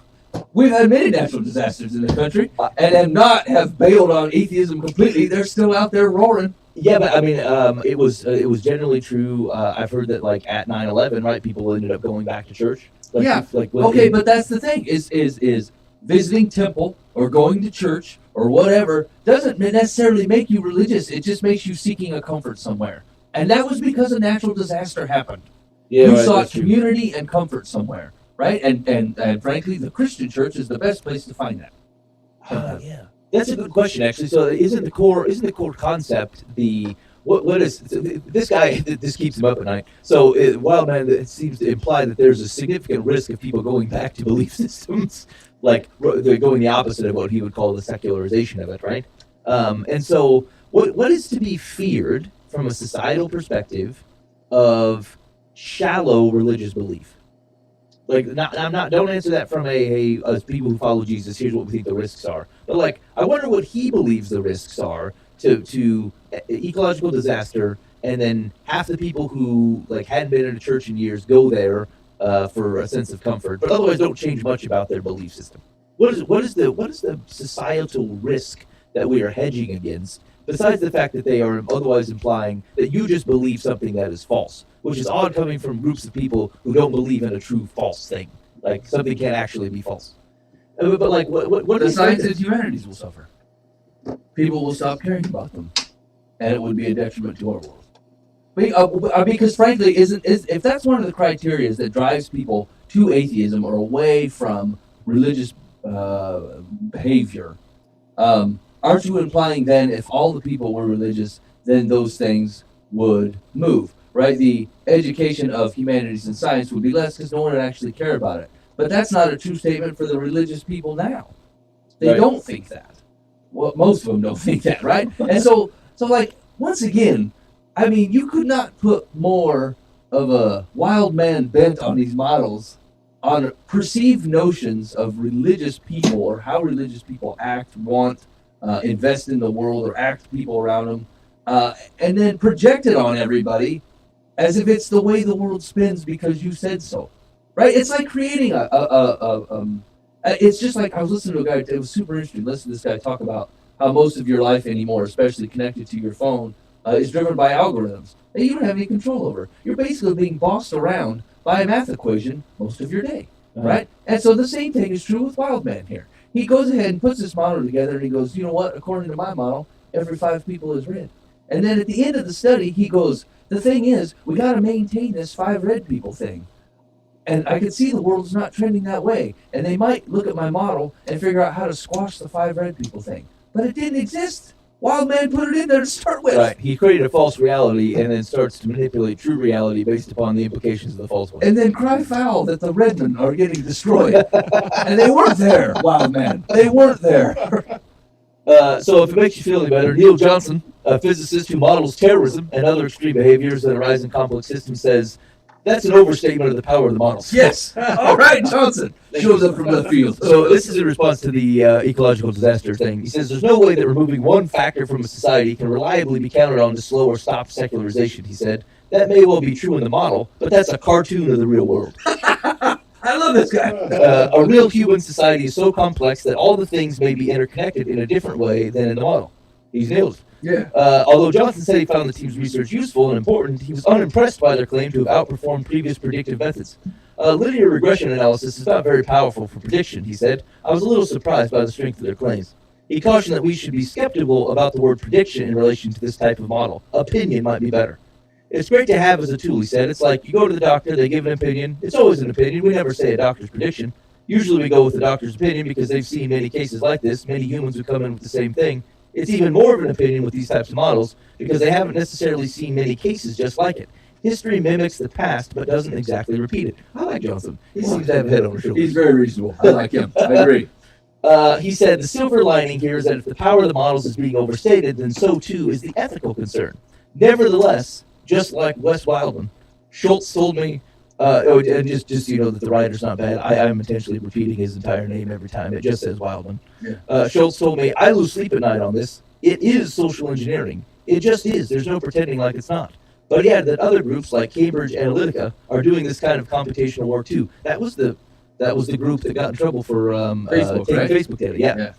We've had many natural disasters in the country, and have bailed on atheism completely. They're still out there roaring. Yeah, but I mean, it was generally true. I've heard that, like, at 9/11, right, people ended up going back to church. Like, yeah. But that's the thing is visiting temple or going to church or whatever doesn't necessarily make you religious. It just makes you seeking a comfort somewhere. And that was because a natural disaster happened. Yeah, you sought community and comfort somewhere, right? And frankly, the Christian church is the best place to find that. Yeah, that's a good question, actually. So, isn't the core concept what is this guy? This keeps him up at night. So, Wildman, it seems to imply that there's a significant risk of people going back to belief systems, like they're going the opposite of what he would call the secularization of it, right? And so, what is to be feared from a societal perspective of shallow religious belief? Like, don't answer that from as people who follow Jesus, here's what we think the risks are. But, like, I wonder what he believes the risks are to ecological disaster, and then half the people who, like, hadn't been in a church in years go there for a sense of comfort, but otherwise don't change much about their belief system. What is the societal risk that we are hedging against, besides the fact that they are otherwise implying that you just believe something that is false, which is odd coming from groups of people who don't believe in a true false thing. Like, something can't actually be false. But like, what the science and humanities will suffer. People will stop caring about them, and it would be a detriment to our world. Because frankly, if that's one of the criteria that drives people to atheism or away from religious behavior, aren't you implying then if all the people were religious, then those things would move, right? The education of humanities and science would be less because no one would actually care about it. But that's not a true statement for the religious people now. They don't think that. Well, most of them don't think that, right? And so like, once again, I mean, you could not put more of a wild man bent on these models on perceived notions of religious people or how religious people act, want, invest in the world, or act people around them, and then project it on everybody as if it's the way the world spins because you said so, right? It's like creating it's just like I was listening to a guy. It was super interesting. Listen to this guy talk about how most of your life anymore, especially connected to your phone, is driven by algorithms that you don't have any control over. You're basically being bossed around by a math equation most of your day, right? And so the same thing is true with Wildman here. He goes ahead and puts this model together, and he goes, you know what? According to my model, every 5 people is red. And then at the end of the study, he goes, the thing is, we got to maintain this 5 red people thing. And I can see the world's not trending that way. And they might look at my model and figure out how to squash the 5 red people thing. But it didn't exist. Wildman put it in there to start with. Right. He created a false reality and then starts to manipulate true reality based upon the implications of the false one. And then cry foul that the Redmen are getting destroyed. And they weren't there, Wildman. They weren't there. So if it makes you feel any better, Neil Johnson, a physicist who models terrorism and other extreme behaviors that arise in complex systems, says that's an overstatement of the power of the models. Yes. All right, Johnson shows up from left field. So this is in response to the ecological disaster thing. He says there's no way that removing one factor from a society can reliably be counted on to slow or stop secularization, he said. That may well be true in the model, but that's a cartoon of the real world. I love this guy. A real human society is so complex that all the things may be interconnected in a different way than in the model. He's nailed it. Yeah. Although Johnson said he found the team's research useful and important, he was unimpressed by their claim to have outperformed previous predictive methods. Linear regression analysis is not very powerful for prediction, he said. I was a little surprised by the strength of their claims. He cautioned that we should be skeptical about the word prediction in relation to this type of model. Opinion might be better. It's great to have as a tool, he said. It's like you go to the doctor, they give an opinion. It's always an opinion. We never say a doctor's prediction. Usually we go with the doctor's opinion because they've seen many cases like this, many humans who come in with the same thing. It's even more of an opinion with these types of models because they haven't necessarily seen many cases just like it. History mimics the past but doesn't exactly repeat it. I like Johnson. He seems to have a head on his shoulders. He's very reasonable. I like him. I agree. He said the silver lining here is that if the power of the models is being overstated, then so too is the ethical concern. Nevertheless, just like Wes Wildman, Schultz told me, and just so you know that the writer's not bad, I'm intentionally repeating his entire name every time. It just says Wildman. Yeah. Schultz told me, I lose sleep at night on this. It is social engineering. It just is. There's no pretending like it's not. But he added that other groups like Cambridge Analytica are doing this kind of computational work too. That was the group that got in trouble for Facebook, right? Facebook data. Yeah.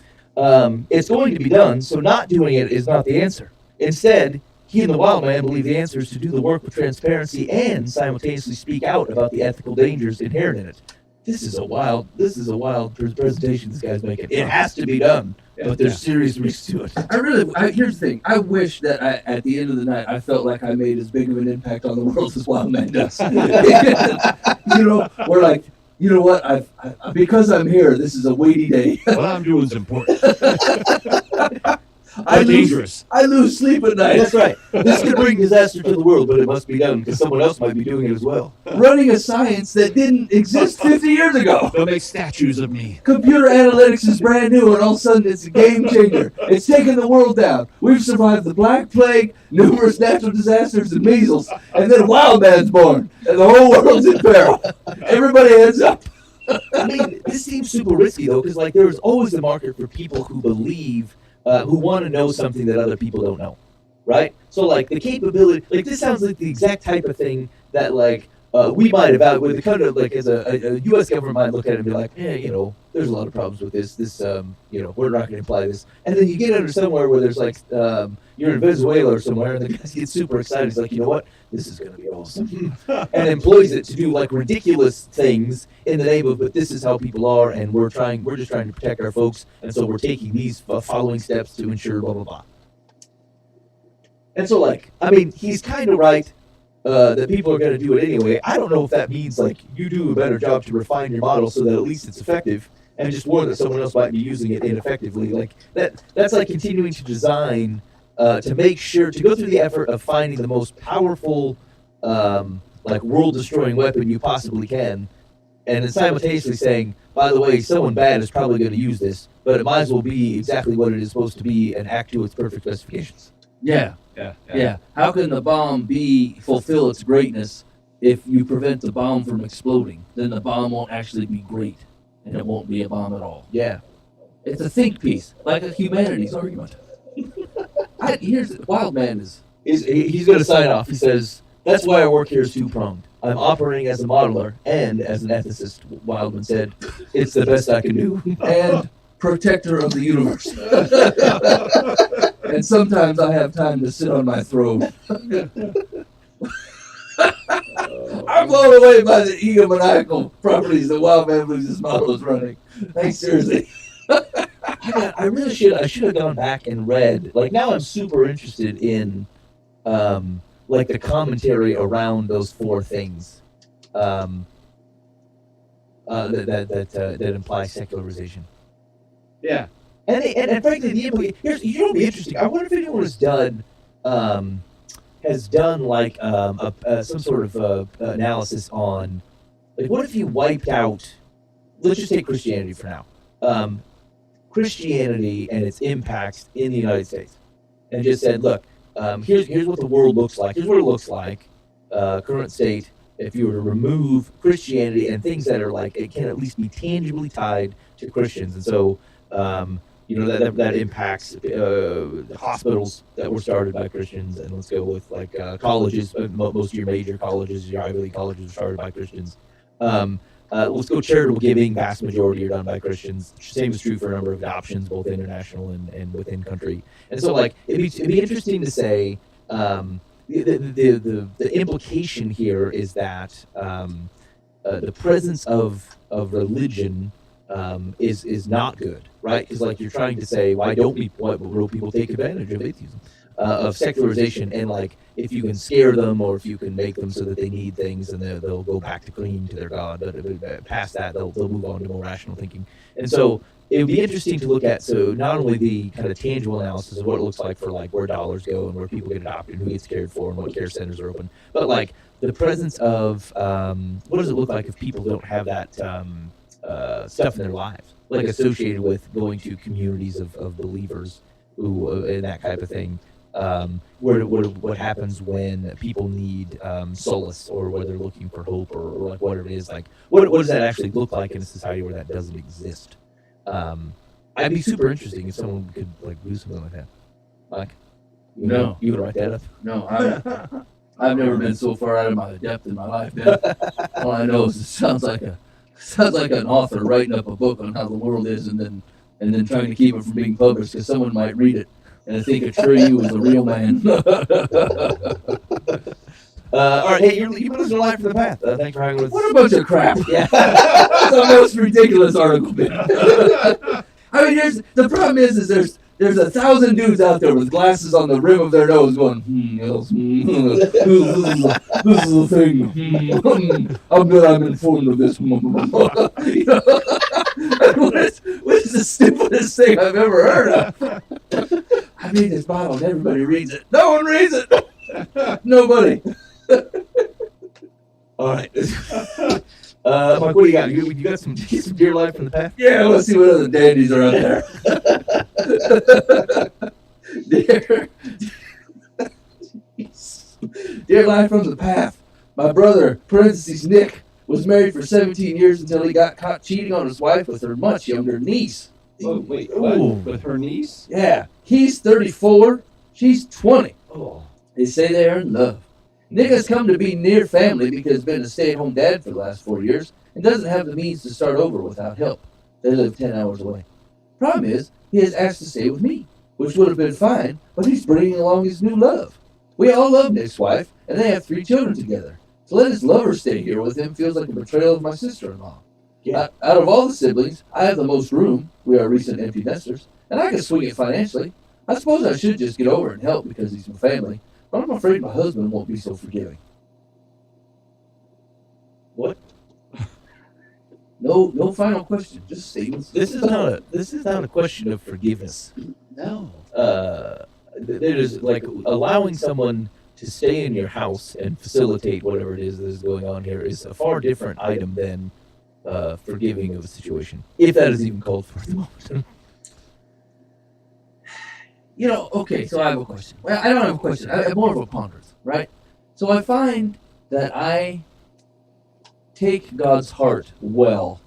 It's going to be done, so not doing it is not the answer. Instead, he and the Wildman believe the answer is to do the work with transparency and simultaneously speak out about the ethical dangers inherent in it. This is a wild presentation this guy's making. It has to be done, but there's serious risks to it. Here's the thing. I wish that at the end of the night, I felt like I made as big of an impact on the world as Wildman does. We're like, you know what? Because I'm here, this is a weighty day. What I'm doing is important. I dangerous. lose sleep at night. That's right. This could bring disaster to the world, but it must be done because someone else might be doing it as well. Running a science that didn't exist 50 years ago. They'll make statues of me. Computer analytics is brand new, and all of a sudden it's a game changer. It's taking the world down. We've survived the Black Plague, numerous natural disasters, and measles, and then Wildman's born, and the whole world's in peril. Everybody heads up. I mean, this seems super risky though, because like there's always a market for people who believe. Who want to know something that other people don't know, right? So like the capability, like this sounds like the exact type of thing that like we might evaluate, the kind of like as a U.S. government might look at it and be like, there's a lot of problems with this. We're not going to imply this. And then you get under somewhere where there's like you're in Venezuela or somewhere, and the guy gets super excited. He's like, you know what? This is going to be awesome, and employs it to do like ridiculous things in the name of, but this is how people are, and we're just trying to protect our folks, and so we're taking these following steps to ensure blah blah blah. And so like, I mean, he's kind of right. That people are going to do it anyway. I don't know if that means like you do a better job to refine your model so that at least it's effective, and just warn that someone else might be using it ineffectively. Like that's like continuing to design to make sure to go through the effort of finding the most powerful, like world-destroying weapon you possibly can, and then simultaneously saying, by the way, someone bad is probably going to use this, but it might as well be exactly what it is supposed to be and act to its perfect specifications. Yeah. How can the bomb fulfill its greatness if you prevent the bomb from exploding, then the bomb won't actually be great, and it won't be a bomb at all. Yeah. It's a think piece, like a humanities argument. Here's Wild Man is. He's going to sign off. He says, "That's why our work here is two-pronged. I'm operating as a modeler and as an ethicist," Wildman said. "It's the best I can do." And protector of the universe. And sometimes I have time to sit on my throne. I'm blown away by the egomaniacal properties that Wild Man Blues' model is running. Thanks, seriously. I really should. I should have gone back and read. Like, now I'm super interested in, like, the commentary around those four things, that imply secularization. Yeah. And frankly, the here's, you know, what'd be interesting. I wonder if anyone has done like some sort of analysis on, like, what if you wiped out? Let's just take Christianity for now. Christianity and its impacts in the United States, and just said, look, here's what the world looks like. Here's what it looks like, current state. If you were to remove Christianity and things that are like, it can at least be tangibly tied to Christians, and so you know, that impacts hospitals that were started by Christians, and let's go with like colleges. Most of your major colleges, your Ivy League colleges, are started by Christians. Let's go charitable giving. Vast majority are done by Christians. Same is true for a number of adoptions, both international and within country. And so, like, it'd be interesting to say the implication here is that the presence of religion is not good, right? Because, like, you're trying to say, why don't people take advantage of atheism, of secularization, and, like, if you can scare them or if you can make them so that they need things and they'll go back to clinging to their God, but past that they'll move on to more rational thinking. And so it would be interesting to look at, so not only the kind of tangible analysis of what it looks like for, like, where dollars go and where people get adopted and who gets cared for and what care centers are open, but, like, the presence of what does it look like if people don't have that stuff in their lives, like associated with going to communities of believers who and that type of thing. What happens when people need solace, or where they're looking for hope, or like whatever it is, like what does that actually look like in a society where that doesn't exist? I'd be super interesting if someone could, like, do something like that. Like, No. You would write that up? No, I've never been so far out of my depth in my life, man. All I know is it sounds like an author writing up a book on how the world is, and then trying to keep it from being published because someone might read it and think a tree was a real man. All right, hey, you've been listening to Life from the Path. Thanks for having us. What a bunch of crap! Yeah. That's the most ridiculous article, man. I mean, the problem is there's 1,000 dudes out there with glasses on the rim of their nose going, yes, this is the thing. I'm glad I'm informed of this. You know? What is the stupidest thing I've ever heard of? I made this bottle and everybody reads it. No one reads it. Nobody. All right. Mike, what do you got? You got some Dear Life from the Path? Yeah, let's see what other dandies are out there. Dear Life from the Path. My brother, parentheses Nick, was married for 17 years until he got caught cheating on his wife with her much younger niece. Oh, wait, what? With her niece? Yeah, he's 34, she's 20. Oh. They say they are in love. Nick has come to be near family because he's been a stay-at-home dad for the last 4 years and doesn't have the means to start over without help. They live 10 hours away. Problem is, he has asked to stay with me, which would have been fine, but he's bringing along his new love. We all love Nick's wife, and they have 3 children together. To let his lover stay here with him feels like a betrayal of my sister-in-law. Yeah. Out of all the siblings, I have the most room. We are recent empty nesters, and I can swing it financially. I suppose I should just get over and help because he's my family, but I'm afraid my husband won't be so forgiving. What? No final question, just statements. This is not a question of forgiveness. No. It is like allowing someone to stay in your house and facilitate whatever it is that is going on here is a far different item than forgiving of a situation, if that is even called for at the moment. You know, okay, so I have a question. Well, I don't have a question. I have more of a ponderance, right? So I find that I take God's heart well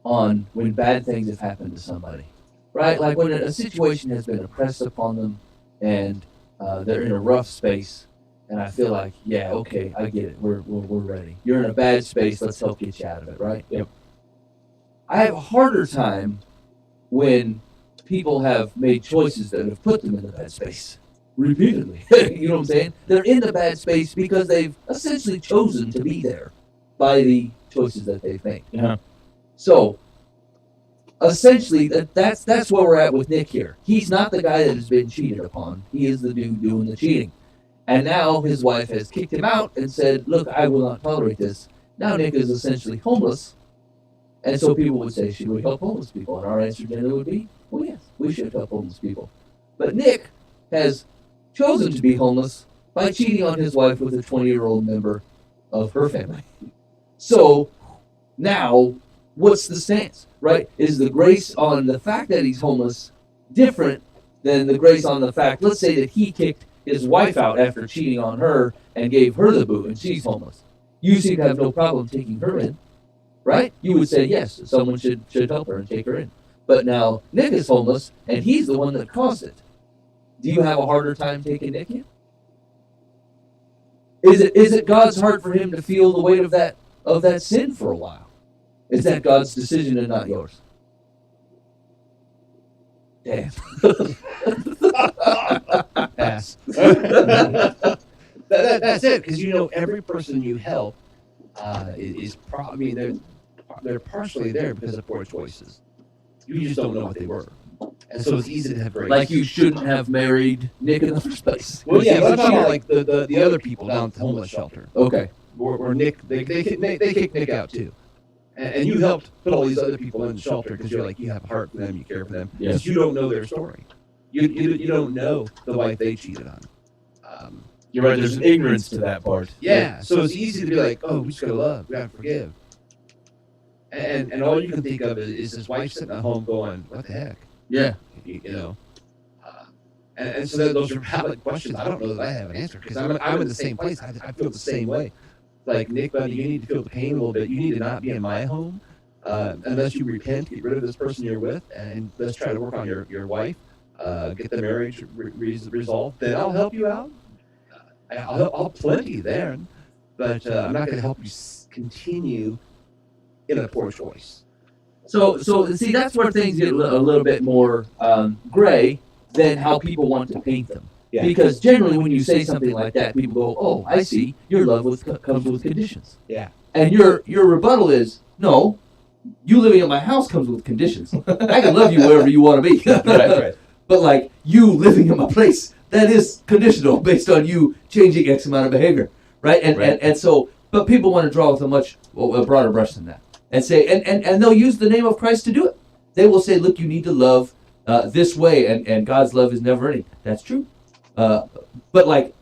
on when bad things have happened to somebody, right? Like when a situation has been oppressed upon them and they're in a rough space, and I feel like, yeah, okay, I get it. We're ready. You're in a bad space. Let's help get you out of it, right? Yep. I have a harder time when people have made choices that have put them in the bad space repeatedly. You know what I'm saying? They're in the bad space because they've essentially chosen to be there by the choices that they've made. Yeah. So essentially, that's where we're at with Nick here. He's not the guy that has been cheated upon. He is the dude doing the cheating. And now his wife has kicked him out and said, look, I will not tolerate this. Now Nick is essentially homeless. And so people would say, should we help homeless people? And our answer generally would be, well, yes, we should help homeless people. But Nick has chosen to be homeless by cheating on his wife with a 20-year-old member of her family. So now, what's the stance, right? Is the grace on the fact that he's homeless different than the grace on the fact, let's say that he kicked his wife out after cheating on her and gave her the boot and she's homeless. You seem to have no problem taking her in, right? You would say, yes, someone should help her and take her in. But now Nick is homeless and he's the one that caused it. Do you have a harder time taking Nick in? Is it God's heart for him to feel the weight of that sin for a while? Is that God's decision and not yours? Damn. Pass. That's it, because every person you help they're partially there because of poor choices. You just don't know what they were, and so it's easy to have grace. Like you shouldn't have married Nick in the first place. Well, yeah, but I'm talking about like the other people down at the homeless shelter. Okay. Or Nick, they kicked Nick out too. And you helped put all these other people in the shelter because you're like, you have a heart for them, you care for them. Yeah. Because you don't know their story. You don't know the wife they cheated on. You're right. There's an ignorance to that part. Yeah, so it's easy to be like, oh, we just gotta love, we gotta forgive. And all you can think of is his wife sitting at home going, what the heck? Yeah. And so those are valid questions. I don't know that I have an answer because I'm in the same place. I feel the same way. Like, Nick, buddy, you need to feel the pain a little bit. You need to not be in my home unless you repent, get rid of this person you're with, and let's try to work on your wife, get the marriage resolved. Then I'll help you out. I'll help plenty there, but I'm not going to help you continue in a poor choice. So see, that's where things get a little bit more gray than how people want to paint them. Yeah. Because generally, when you say something like that, people go, "Oh, I see. Your love comes with conditions." Yeah. And your rebuttal is, "No, you living in my house comes with conditions. I can love you wherever you want to be, Right. but like you living in my place, that is conditional based on you changing X amount of behavior, right? And so, but people want to draw with a broader brush than that, and say, and they'll use the name of Christ to do it. They will say, "Look, you need to love this way, and God's love is never ending." That's true. But like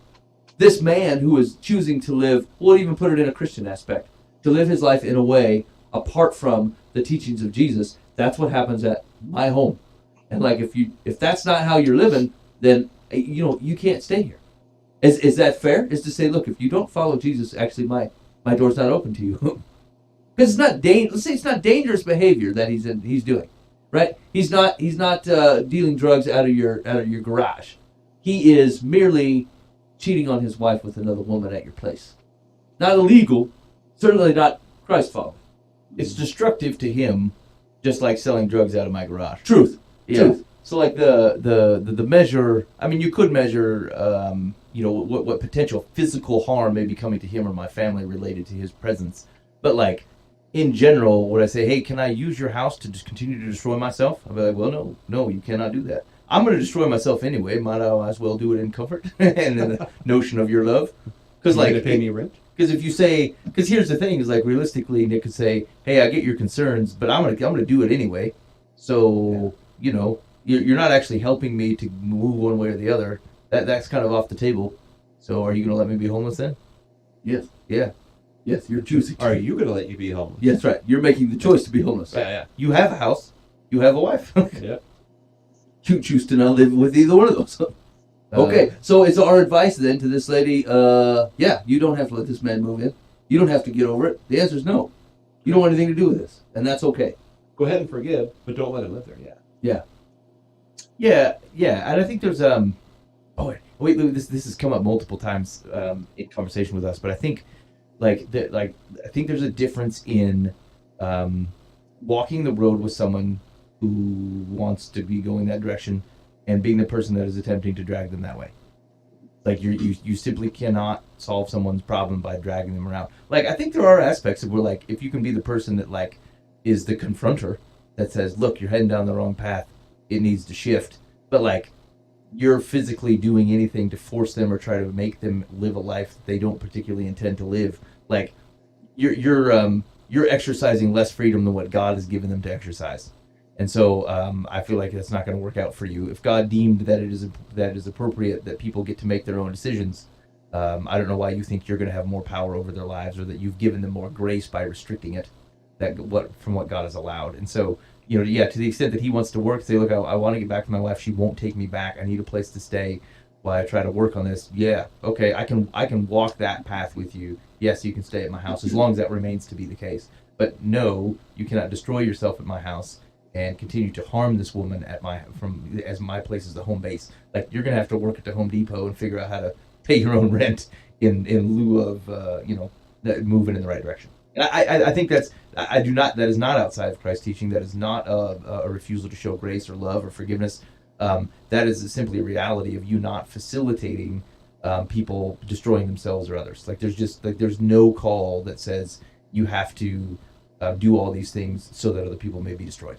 this man who is choosing to live, we'll even put it in a Christian aspect, to live his life in a way apart from the teachings of Jesus. That's what happens at my home. And like if that's not how you're living, then you can't stay here. Is that fair? Is to say, look, if you don't follow Jesus, actually my door's not open to you. Because it's not let's say it's not dangerous behavior that he's doing, right? He's not dealing drugs out of your garage. He is merely cheating on his wife with another woman at your place. Not illegal, certainly not Christ following. It's destructive to him, just like selling drugs out of my garage. Truth. Yeah. Truth. So like the measure. I mean, you could measure, what potential physical harm may be coming to him or my family related to his presence. But like, in general, would I say, hey, can I use your house to just continue to destroy myself? I'd be like, well, no, you cannot do that. I'm going to destroy myself anyway. Might I as well do it in comfort and in the notion of your love? Because like, pay me rent. Because if you say, because here's the thing, is like realistically, Nick could say, hey, I get your concerns, but I'm gonna do it anyway. So you're not actually helping me to move one way or the other. That's kind of off the table. So are you gonna let me be homeless then? Yes. Yeah. Yes, you're choosing. Are you going to let you be homeless? Yes, right. You're making the choice to be homeless. Yeah. You have a house. You have a wife. Yeah. You choose to not live with either one of those. Okay, so it's our advice then to this lady, you don't have to let this man move in. You don't have to get over it. The answer is no. You don't want anything to do with this, and that's okay. Go ahead and forgive, but don't let him live there. Yeah. Yeah, and I think there's this has come up multiple times in conversation with us, but I think I think there's a difference in walking the road with someone who wants to be going that direction and being the person that is attempting to drag them that way. Like you simply cannot solve someone's problem by dragging them around. Like, I think there are aspects of where, like, if you can be the person that, like, is the confronter that says, look, you're heading down the wrong path, it needs to shift, but, like, you're physically doing anything to force them or try to make them live a life that they don't particularly intend to live, like, you're exercising less freedom than what God has given them to exercise. And so I feel like that's not going to work out for you. If God deemed that it is appropriate that people get to make their own decisions, I don't know why you think you're going to have more power over their lives, or that you've given them more grace by restricting it from what God has allowed. And so, to the extent that he wants to work, say, look, I want to get back to my wife. She won't take me back. I need a place to stay while I try to work on this. Yeah, okay, I can walk that path with you. Yes, you can stay at my house as long as that remains to be the case. But no, you cannot destroy yourself at my house and continue to harm this woman as my place is the home base. Like, you're gonna have to work at the Home Depot and figure out how to pay your own rent in lieu of moving in the right direction. And I think that is not outside of Christ's teaching. That is not a refusal to show grace or love or forgiveness. That is simply a reality of you not facilitating people destroying themselves or others. Like, there's no call that says you have to do all these things so that other people may be destroyed.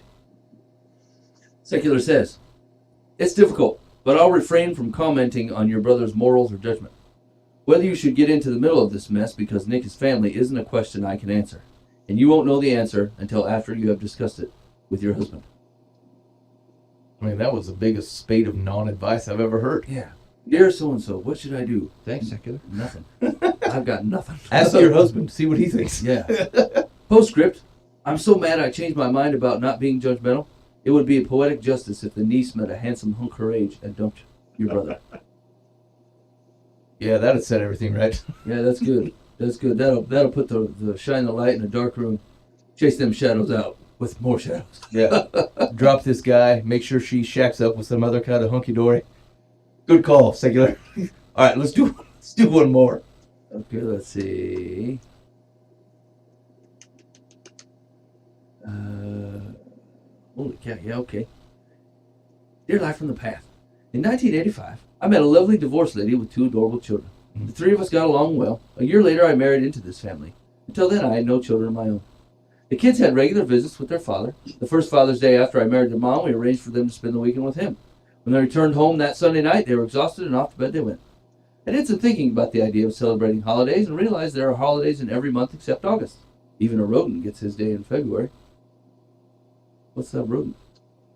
Secular says, it's difficult, but I'll refrain from commenting on your brother's morals or judgment. Whether you should get into the middle of this mess because Nick is family isn't a question I can answer, and you won't know the answer until after you have discussed it with your husband. I mean, that was the biggest spate of non-advice I've ever heard. Yeah. Dear so-and-so, what should I do? Thanks, secular. Nothing. I've got nothing. Ask your husband, see what he thinks. Yeah. Postscript, I'm so mad I changed my mind about not being judgmental. It would be a poetic justice if the niece met a handsome hunk her age and dumped your brother. Yeah, that'd set everything right. Yeah, that's good. That's good. That'll put the shine the light in a dark room, chase them shadows out with more shadows. Yeah. Drop this guy, make sure she shacks up with some other kind of hunky-dory. Good call, secular. All right, let's do one more. Okay, let's see. Holy cow, yeah, okay. Dear Life from the Path. In 1985, I met a lovely divorced lady with 2 adorable children. The 3 of us got along well. A year later, I married into this family. Until then, I had no children of my own. The kids had regular visits with their father. The first Father's Day after I married their mom, we arranged for them to spend the weekend with him. When they returned home that Sunday night, they were exhausted and off to bed they went. I did some thinking about the idea of celebrating holidays and realized there are holidays in every month except August. Even a rodent gets his day in February. What's that rodent?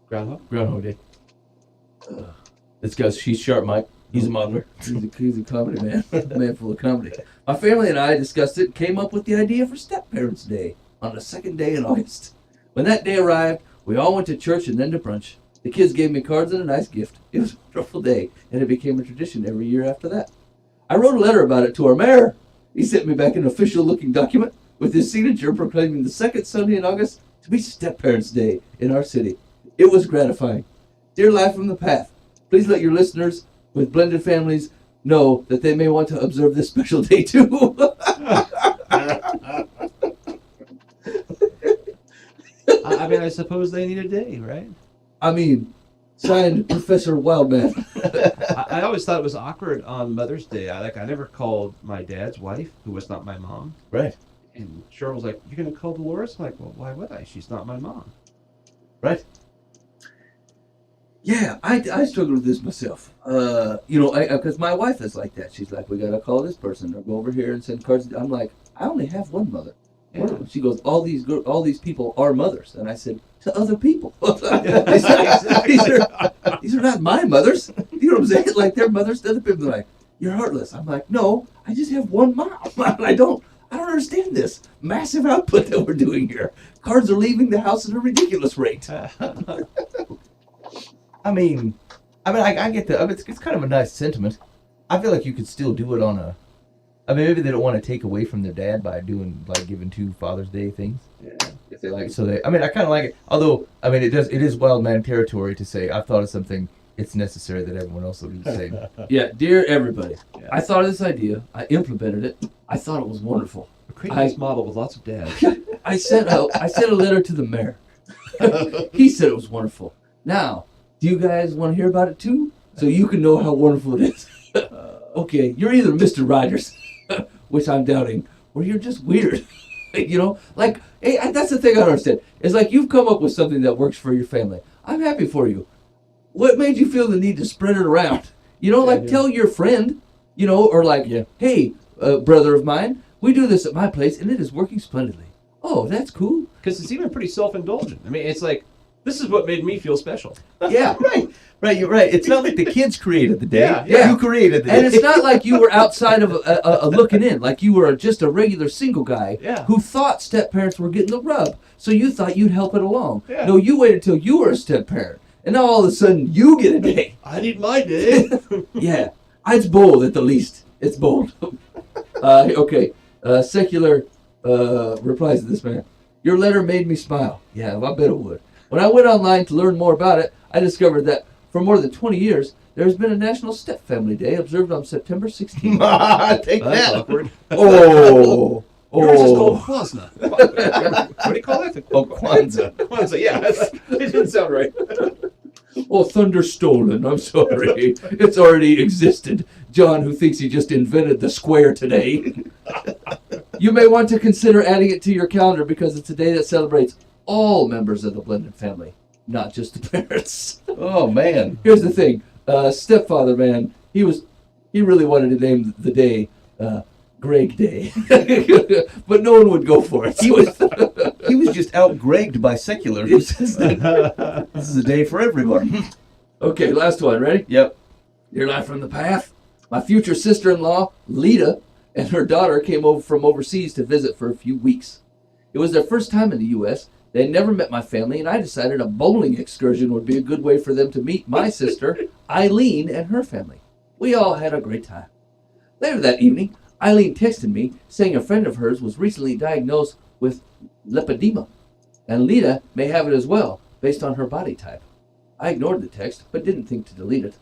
Groundhog Day. This guy's, she's sharp, Mike. He's a modeler. He's a comedy man. A man full of comedy. My family and I discussed it and came up with the idea for Step-Parents' Day on the 2nd day in August. When that day arrived, we all went to church and then to brunch. The kids gave me cards and a nice gift. It was a wonderful day, and it became a tradition every year after that. I wrote a letter about it to our mayor. He sent me back an official-looking document with his signature proclaiming the 2nd Sunday in August to be Step-Parents' Day in our city. It was gratifying. Dear Life from the Path, please let your listeners with blended families know that they may want to observe this special day too. I mean, I suppose they need a day, right? I mean, signed Professor Wildman. I always thought it was awkward on Mother's Day. I never called my dad's wife, who was not my mom. Right. And Cheryl was like, "You're going to call Dolores?" I'm like, "Well, why would I? She's not my mom." Right. Yeah, I struggle with this myself. Because my wife is like that. She's like, we got to call this person or go over here and send cards. I'm like, I only have one mother. Yeah. She goes, all these people are mothers. And I said, to other people. these are not my mothers. You know what I'm saying? Like, they're mothers to other people. They're like, you're heartless. I'm like, no, I just have one mom. I don't understand this massive output that we're doing here. Cards are leaving the house at a ridiculous rate. I mean, I get that. It's kind of a nice sentiment. I feel like you could still do it on I mean, maybe they don't want to take away from their dad by doing like giving 2 Father's Day things. Yeah, if they like. So they, I mean, I kind of like it. Although, I mean, it is wild man territory to say I've thought of something. It's necessary that everyone else will do the same. Yeah, dear everybody, Yeah. I thought of this idea. I implemented it. I thought it was wonderful. Create this model with lots of dads. I sent a letter to the mayor. He said it was wonderful. Now, do you guys want to hear about it too? So you can know how wonderful it is. Okay, you're either Mr. Rogers, which I'm doubting, or you're just weird. You know, like, hey, that's the thing I don't understand. It's like you've come up with something that works for your family. I'm happy for you. What made you feel the need to spread it around? You know, like tell your friend, you know, or like, hey, brother of mine, we do this at my place and it is working splendidly. Oh, that's cool. Because it's even pretty self-indulgent. I mean, it's like, this is what made me feel special. Yeah. Right, you're right. It's not like the kids created the day. Yeah. You created the day. And it's not like you were outside of looking in, like you were just a regular single guy who thought step-parents were getting the rub, so you thought you'd help it along. Yeah. No, you waited till you were a step-parent, and now all of a sudden you get a day. I need my day. Yeah, it's bold at the least. It's bold. Okay, Secular replies to this man. Your letter made me smile. Yeah, I bet it would. When I went online to learn more about it, I discovered that for more than 20 years, there has been a National Step Family Day observed on September 16th. Take That's that. awkward. Oh. Yours is called Kwanzaa. What do you call it? Oh, Kwanzaa. Kwanzaa, yeah. It didn't sound right. Oh, thunder stolen. I'm sorry. It's already existed. John, who thinks he just invented the square today. You may want to consider adding it to your calendar because it's a day that celebrates all members of the blended family, not just the parents. Oh, man. Here's the thing. Stepfather, man, he really wanted to name the day Greg Day. But no one would go for it. He was just out-Gregged by Secular, who says that this is a day for everyone. Okay, last one. Ready? Yep. Dear Life from the Path, my future sister-in-law, Lita, and her daughter came over from overseas to visit for a few weeks. It was their first time in the U.S. They had never met my family, and I decided a bowling excursion would be a good way for them to meet my sister, Eileen, and her family. We all had a great time. Later that evening, Eileen texted me saying a friend of hers was recently diagnosed with lipedema, and Lita may have it as well, based on her body type. I ignored the text, but didn't think to delete it.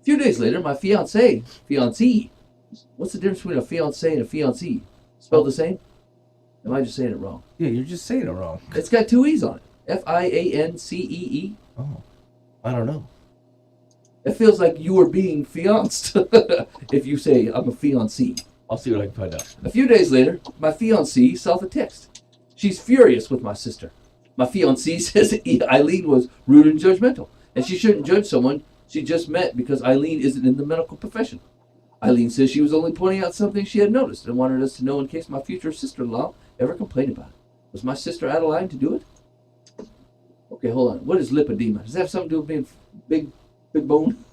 A few days later, my fiancée, what's the difference between a fiancé and a fiancée? Spelled the same? Am I just saying it wrong? Yeah, you're just saying it wrong. It's got 2 E's on it. Fiancee. Oh, I don't know. It feels like you are being fianced if you say I'm a fiancée. I'll see what I can find out. A few days later, my fiancée saw the text. She's furious with my sister. My fiancée says Eileen was rude and judgmental, and she shouldn't judge someone she just met because Eileen isn't in the medical profession. Eileen says she was only pointing out something she had noticed and wanted us to know in case my future sister-in-law ever complained about it. Was my sister out of line to do it? Okay, hold on. What is lipedema? Does that have something to do with being big bone?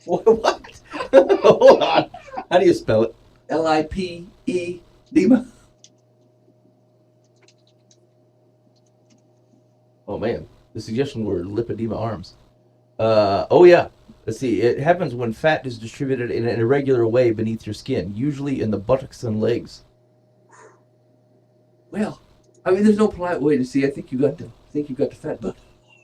What? Hold on. How do you spell it? Lipe dema. Oh, man. The suggestion were lipedema arms. Oh, yeah. Let's see. It happens when fat is distributed in an irregular way beneath your skin, usually in the buttocks and legs. Well, I mean, there's no polite way to see. I think you got the fat butt.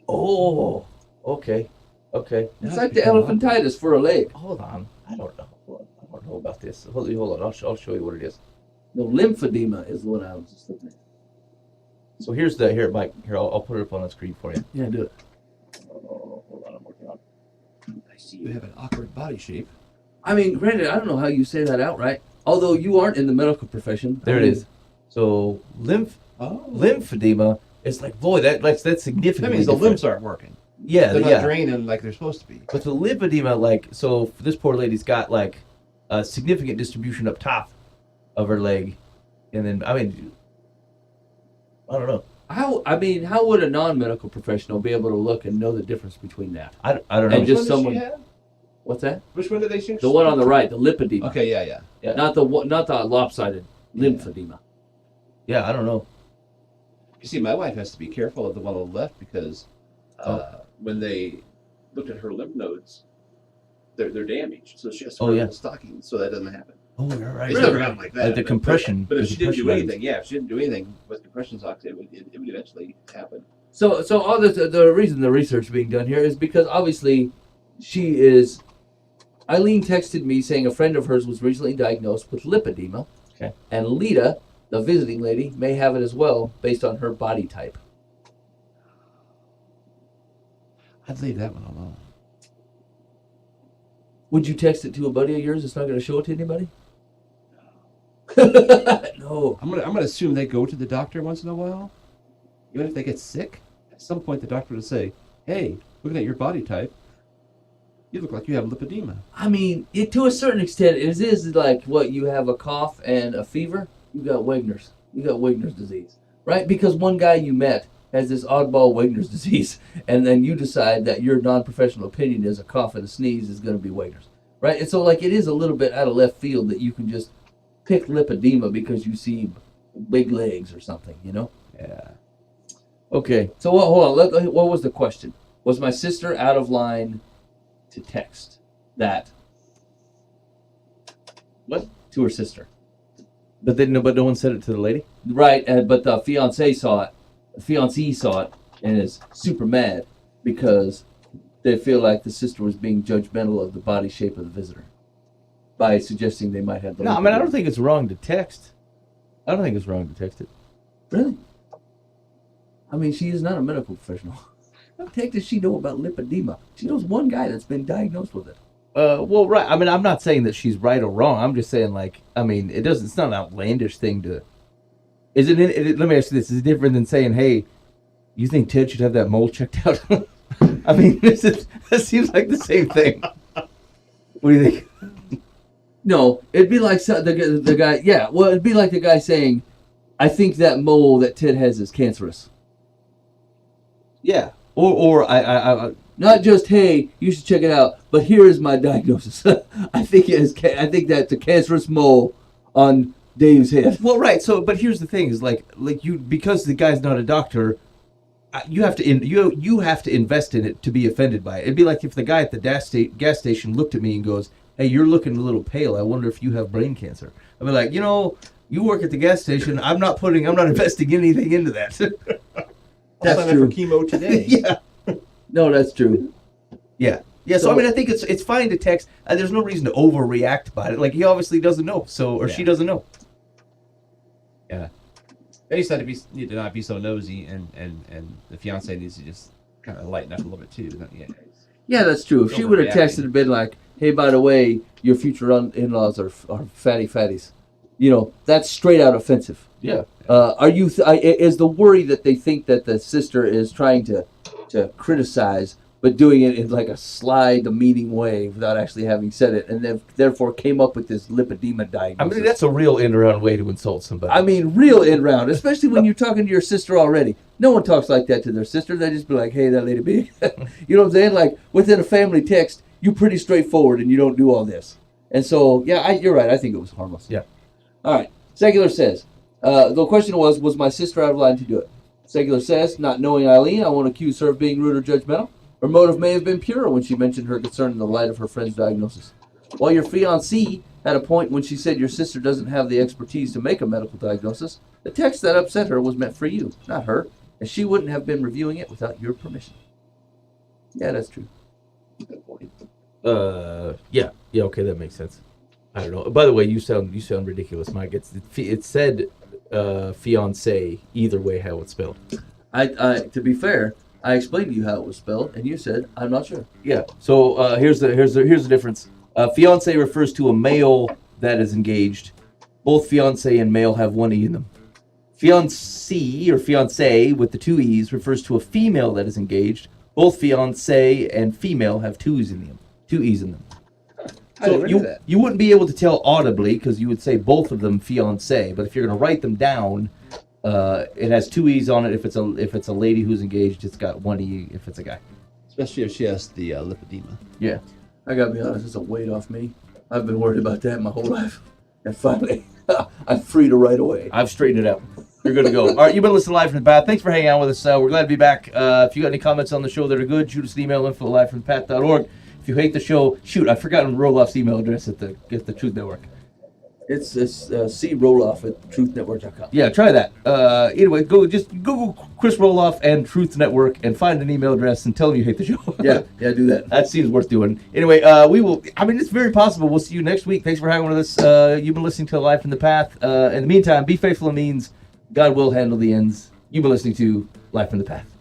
Oh, okay. Okay. It's like the elephantitis for a leg. Hold on. I don't know. I don't know about this. Hold on. I'll show you what it is. No, lymphedema is the one I was just looking at. So here, Mike. Here, I'll put it up on the screen for you. Yeah, do it. Oh, hold on. I'm working on it. I see you have an awkward body shape. I mean, granted, I don't know how you say that outright. Although you aren't in the medical profession. There it is. So lymphedema is like, boy, that's significant. That means the limbs aren't working. Yeah, They're yeah. not draining like they're supposed to be. But the lymphedema, like, so this poor lady's got like a significant distribution up top of her leg, and then I don't know. How would a non-medical professional be able to look and know the difference between that? I don't know. And just Which one does someone. she have? What's that? Which one did they change? The one on the right, the lipedema. Okay, yeah. Not the lopsided lymphedema. Yeah, I don't know. You see, my wife has to be careful of the one on the left because when they looked at her lymph nodes, they're damaged. So she has to wear the stockings so that doesn't happen. Oh, you're right. It's never gotten like that. Like the compression. But if the she didn't do compression anything, if she didn't do anything with compression socks, it would eventually happen. So all this, the reason the research being done here is because obviously she is. Eileen texted me saying a friend of hers was recently diagnosed with lipedema, Okay. and Lita, the visiting lady, may have it as well based on her body type. I'd leave that one alone. Would you text it to a buddy of yours that's not going to show it to anybody? No. I'm gonna assume they go to the doctor once in a while, even if they get sick. At some point, the doctor will say, "Hey, looking at your body type, you look like you have lipedema." I mean, to a certain extent, it is like what you have a cough and a fever. You got Wegener's. You got Wegener's disease, right? Because one guy you met has this oddball Wegener's disease, and then you decide that your non-professional opinion is a cough and a sneeze is going to be Wegener's, right? And so, like, it is a little bit out of left field that you can just pick lipedema because you see big legs or something, you know? Yeah. Okay, so hold on. What was the question? Was my sister out of line to text that? What? To her sister. But no one said it to the lady. Right, but the fiancé saw it. The fiancée saw it and is super mad because they feel like the sister was being judgmental of the body shape of the visitor by suggesting they might have the. No, I mean I don't think it's wrong to text. I don't think it's wrong to text it. Really? I mean, she is not a medical professional. What the heck does she know about lipedema? She knows one guy that's been diagnosed with it. Well, right. I mean, I'm not saying that she's right or wrong. I'm just saying, like, I mean, it's not an outlandish thing to. Is it? Let me ask you this: is it different than saying, "Hey, you think Ted should have that mole checked out"? I mean, that seems like the same thing. What do you think? No, it'd be like the guy. Yeah, well, it'd be like the guy saying, "I think that mole that Ted has is cancerous." Yeah. Or I Not just, hey, you should check it out, but here is my diagnosis. I think that's a cancerous mole on Dave's head. Well, right. So, but here's the thing: is like you, because the guy's not a doctor, you have to you have to invest in it to be offended by it. It'd be like if the guy at the gas station looked at me and goes, "Hey, you're looking a little pale. I wonder if you have brain cancer." I'd be like, you work at the gas station. I'm not investing anything into that. That's true. For chemo today. Yeah. No, that's true. Yeah. Yeah, so I mean, I think it's fine to text. There's no reason to overreact by it. Like, he obviously doesn't know, she doesn't know. Yeah. They just need to not be so nosy, and the fiance needs to just kind of lighten up a little bit too. Yeah. Yeah, that's true. If she would have texted and been like, "Hey, by the way, your future in-laws are fatty fatties," that's straight out offensive. Yeah. Is the worry that they think that the sister is trying to criticize, but doing it in like a sly, demeaning way without actually having said it, and then therefore came up with this lipedema diagnosis? I mean, that's a real end-around way to insult somebody. I mean, real end-round, especially when you're talking to your sister already. No one talks like that to their sister. They just be like, "Hey, that lady big." You know what I'm saying? Like, within a family text, you're pretty straightforward and you don't do all this. And so, yeah, you're right. I think it was harmless. Yeah. All right. Secular says, the question was my sister out of line to do it? Secular says, not knowing Eileen, I won't accuse her of being rude or judgmental. Her motive may have been pure when she mentioned her concern in the light of her friend's diagnosis. While your fiancée had a point when she said your sister doesn't have the expertise to make a medical diagnosis, the text that upset her was meant for you, not her, and she wouldn't have been reviewing it without your permission. Yeah, that's true. Good point. Yeah, okay, that makes sense. I don't know. By the way, you sound ridiculous, Mike. It said fiancé either way how it's spelled. To be fair, I explained to you how it was spelled, and you said, "I'm not sure." Yeah. So here's the difference. Fiancé refers to a male that is engaged. Both fiancé and male have one e in them. Fiancée or fiancée with the two e's refers to a female that is engaged. Both fiancé and female have two e's in them. So you wouldn't be able to tell audibly because you would say both of them fiancé. But if you're going to write them down, it has two e's on it. If it's a lady who's engaged, it's got one e. If it's a guy, Especially if she has the lipedema. yeah. I gotta be honest, it's a weight off me. I've been worried about that my whole life. And finally, I'm free to write away. I've straightened it out. You're good to go. All right, you've been listening to Live from the Path. Thanks for hanging out with us. We're glad to be back. If you got any comments on the show that are good, shoot us an email, info@livefromthepath.org. If you hate the show, shoot, I've forgotten Roloff's email address at the Truth Network. It's C Roloff at truthnetwork.com. Yeah, try that. Anyway, just Google Chris Roloff and Truth Network and find an email address and tell them you hate the show. Yeah, do that. That seems worth doing. Anyway, we will. I mean, it's very possible we'll see you next week. Thanks for hanging with us. You've been listening to Life in the Path. In the meantime, be faithful in means. God will handle the ends. You've been listening to Life in the Path.